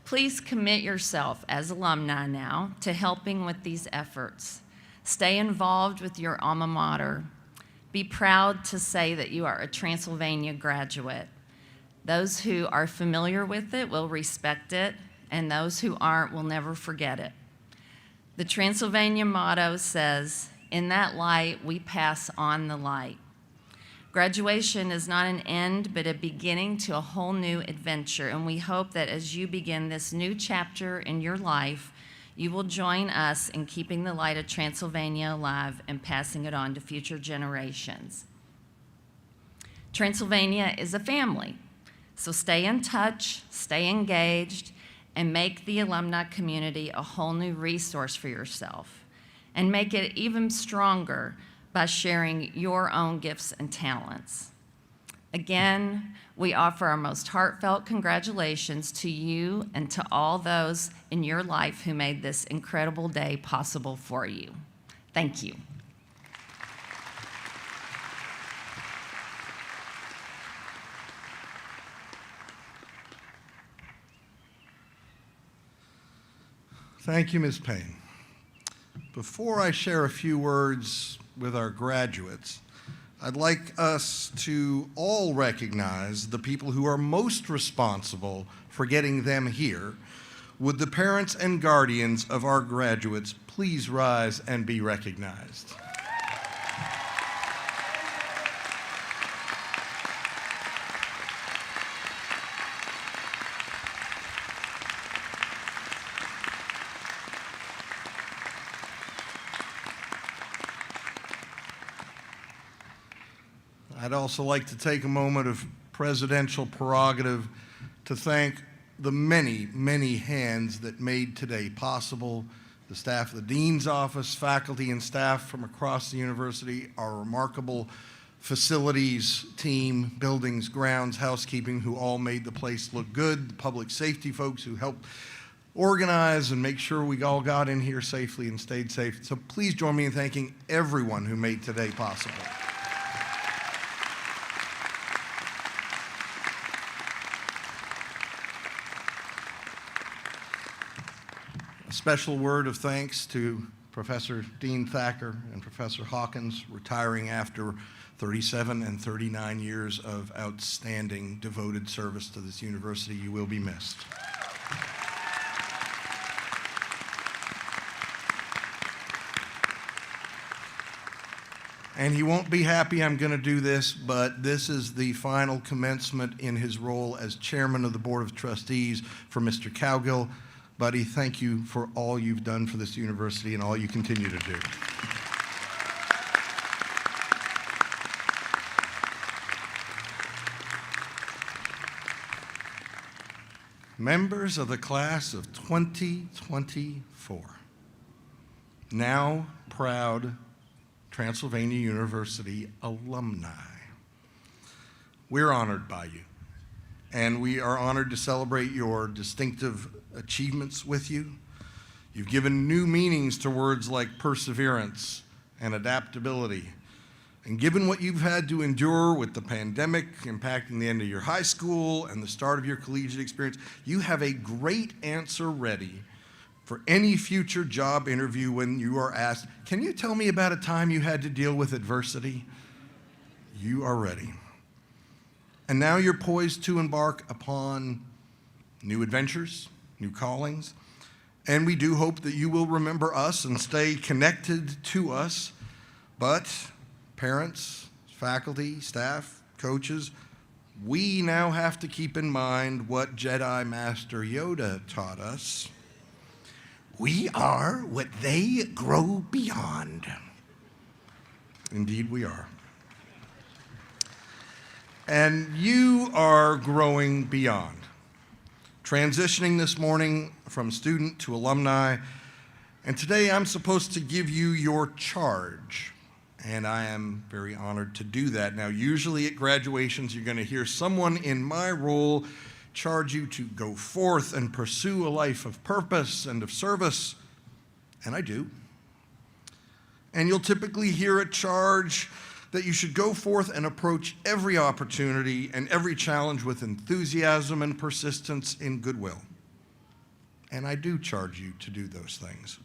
Please commit yourself as alumni now to helping with these efforts. Stay involved with your alma mater. Be proud to say that you are a Transylvania graduate. Those who are familiar with it will respect it, and those who aren't will never forget it. The Transylvania motto says, "In that light, we pass on the light." Graduation is not an end, but a beginning to a whole new adventure, and we hope that as you begin this new chapter in your life, you will join us in keeping the light of Transylvania alive and passing it on to future generations. Transylvania is a family, so stay in touch, stay engaged, and make the alumni community a whole new resource for yourself, and make it even stronger by sharing your own gifts and talents. Again, we offer our most heartfelt congratulations to you and to all those in your life who made this incredible day possible for you. Thank you. Thank you, Ms. Payne. Before I share a few words with our graduates, I'd like us to all recognize the people who are most responsible for getting them here. Would the parents and guardians of our graduates please rise and be recognized? I'd also like to take a moment of presidential prerogative to thank the many, many hands that made today possible. The staff of the Dean's Office, faculty and staff from across the university, our remarkable facilities team, buildings, grounds, housekeeping, who all made the place look good, the public safety folks who helped organize and make sure we all got in here safely and stayed safe. So please join me in thanking everyone who made today possible. Special word of thanks to Professor Dean Thacker and Professor Hawkins, retiring after 37 and 39 years of outstanding, devoted service to this university. You will be missed. And he won't be happy I'm going to do this, but this is the final commencement in his role as chairman of the Board of Trustees for Mr. Cowgill. Buddy, thank you for all you've done for this university and all you continue to do. Members of the class of 2024, now proud Transylvania University alumni, we're honored by you, and we are honored to celebrate your distinctive achievements with you. You've given new meanings to words like perseverance and adaptability. And given what you've had to endure with the pandemic impacting the end of your high school and the start of your collegiate experience, you have a great answer ready for any future job interview when you are asked, "Can you tell me about a time you had to deal with adversity?" You are ready. And now you're poised to embark upon new adventures, new callings, and we do hope that you will remember us and stay connected to us. But parents, faculty, staff, coaches, we now have to keep in mind what Jedi Master Yoda taught us. We are what they grow beyond. Indeed we are. And you are growing beyond. Transitioning this morning from student to alumni, and today I'm supposed to give you your charge, and I am very honored to do that. Now, usually at graduations, you're going to hear someone in my role charge you to go forth and pursue a life of purpose and of service, and I do. And you'll typically hear a charge that you should go forth and approach every opportunity and every challenge with enthusiasm and persistence in goodwill. And I do charge you to do those things.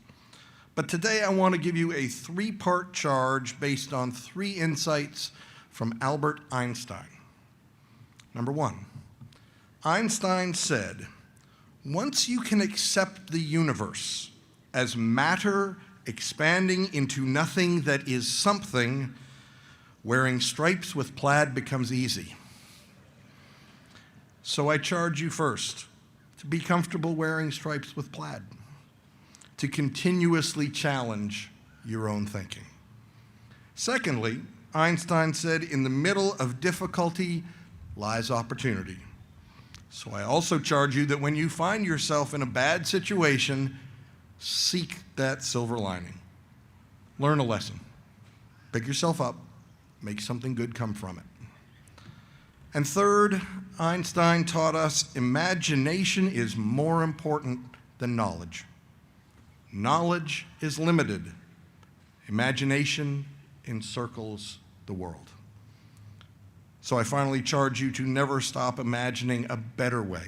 But today I want to give you a three-part charge based on three insights from Albert Einstein. Number one, Einstein said, "Once you can accept the universe as matter expanding into nothing that is something, wearing stripes with plaid becomes easy." So I charge you first to be comfortable wearing stripes with plaid, to continuously challenge your own thinking. Secondly, Einstein said, "In the middle of difficulty lies opportunity." So I also charge you that when you find yourself in a bad situation, seek that silver lining. Learn a lesson. Pick yourself up. Make something good come from it. And third, Einstein taught us imagination is more important than knowledge. Knowledge is limited. Imagination encircles the world. So I finally charge you to never stop imagining a better way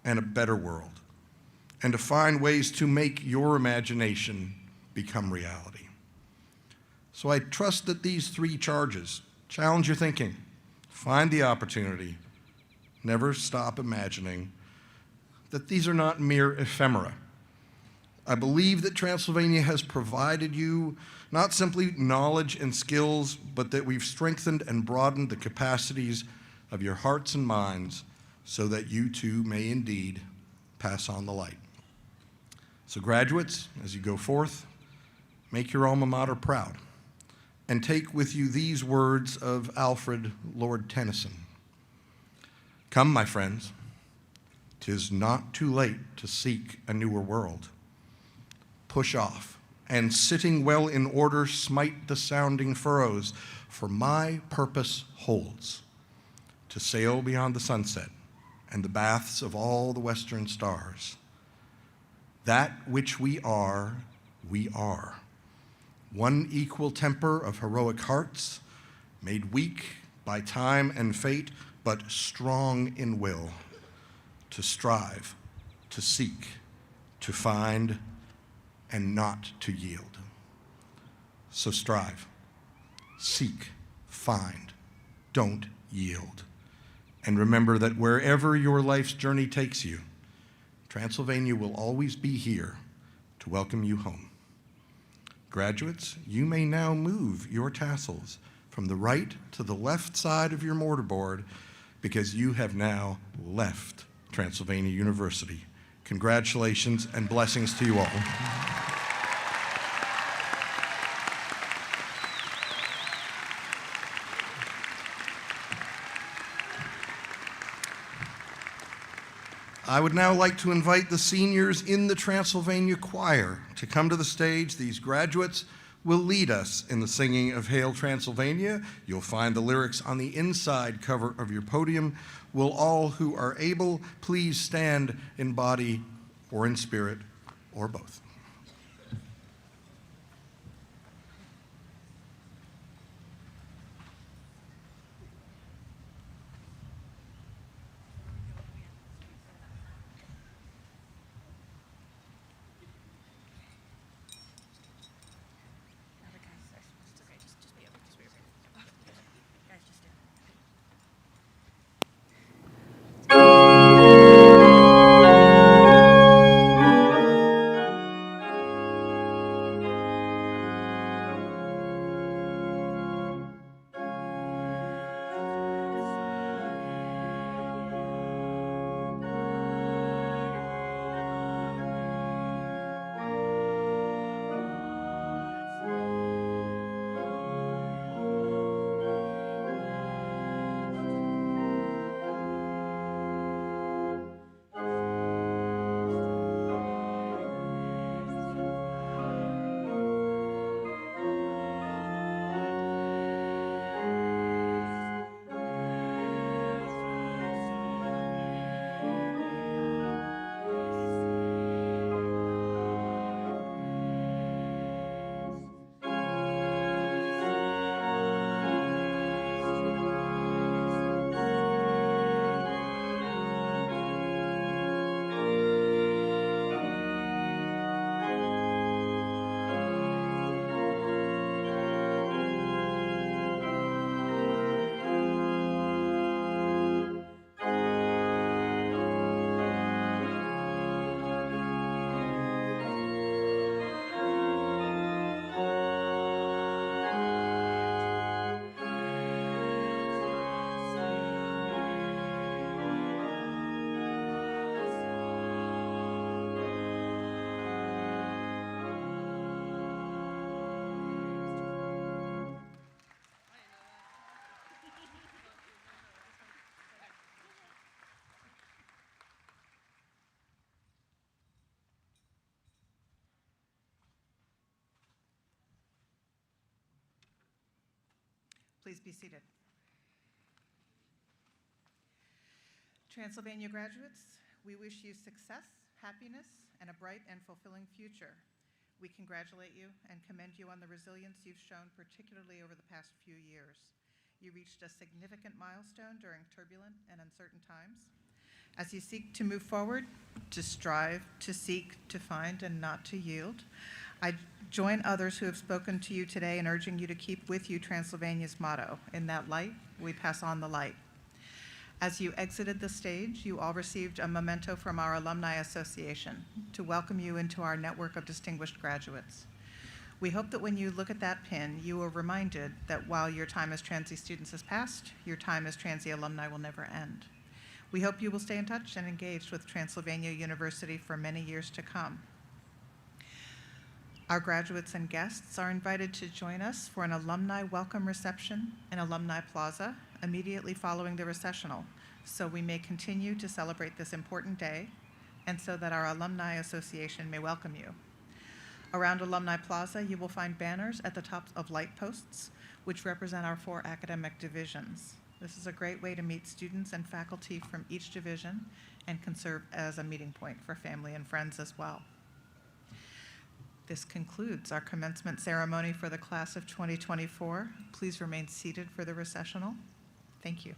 and a better world, and to find ways to make your imagination become reality. So I trust that these three charges challenge your thinking, find the opportunity, never stop imagining, that these are not mere ephemera. I believe that Transylvania has provided you not simply knowledge and skills, but that we've strengthened and broadened the capacities of your hearts and minds so that you too may indeed pass on the light. So graduates, as you go forth, make your alma mater proud and take with you these words of Alfred Lord Tennyson. Come, my friends, 'tis not too late to seek a newer world. Push off, and sitting well in order, smite the sounding furrows, for my purpose holds to sail beyond the sunset and the baths of all the western stars. That which we are, we are. One equal temper of heroic hearts, made weak by time and fate, but strong in will, to strive, to seek, to find, and not to yield. So strive, seek, find, don't yield. And remember that wherever your life's journey takes you, Transylvania will always be here to welcome you home. Graduates, you may now move your tassels from the right to the left side of your mortarboard because you have now left Transylvania University. Congratulations and blessings to you all. I would now like to invite the seniors in the Transylvania Choir to come to the stage. These graduates will lead us in the singing of Hail Transylvania. You'll find the lyrics on the inside cover of your podium. Will all who are able please stand in body or in spirit or both. Please be seated. Transylvania graduates, we wish you success, happiness, and a bright and fulfilling future. We congratulate you and commend you on the resilience you've shown, particularly over the past few years. You reached a significant milestone during turbulent and uncertain times. As you seek to move forward, to strive, to seek, to find, and not to yield, I join others who have spoken to you today in urging you to keep with you Transylvania's motto, "In that light, we pass on the light." As you exited the stage, you all received a memento from our Alumni Association to welcome you into our network of distinguished graduates. We hope that when you look at that pin, you are reminded that while your time as Transy students has passed, your time as Transy alumni will never end. We hope you will stay in touch and engaged with Transylvania University for many years to come. Our graduates and guests are invited to join us for an alumni welcome reception in Alumni Plaza immediately following the recessional, so we may continue to celebrate this important day and so that our Alumni Association may welcome you. Around Alumni Plaza, you will find banners at the tops of light posts, which represent our 4 academic divisions. This is a great way to meet students and faculty from each division and can serve as a meeting point for family and friends as well. This concludes our commencement ceremony for the class of 2024. Please remain seated for the recessional. Thank you.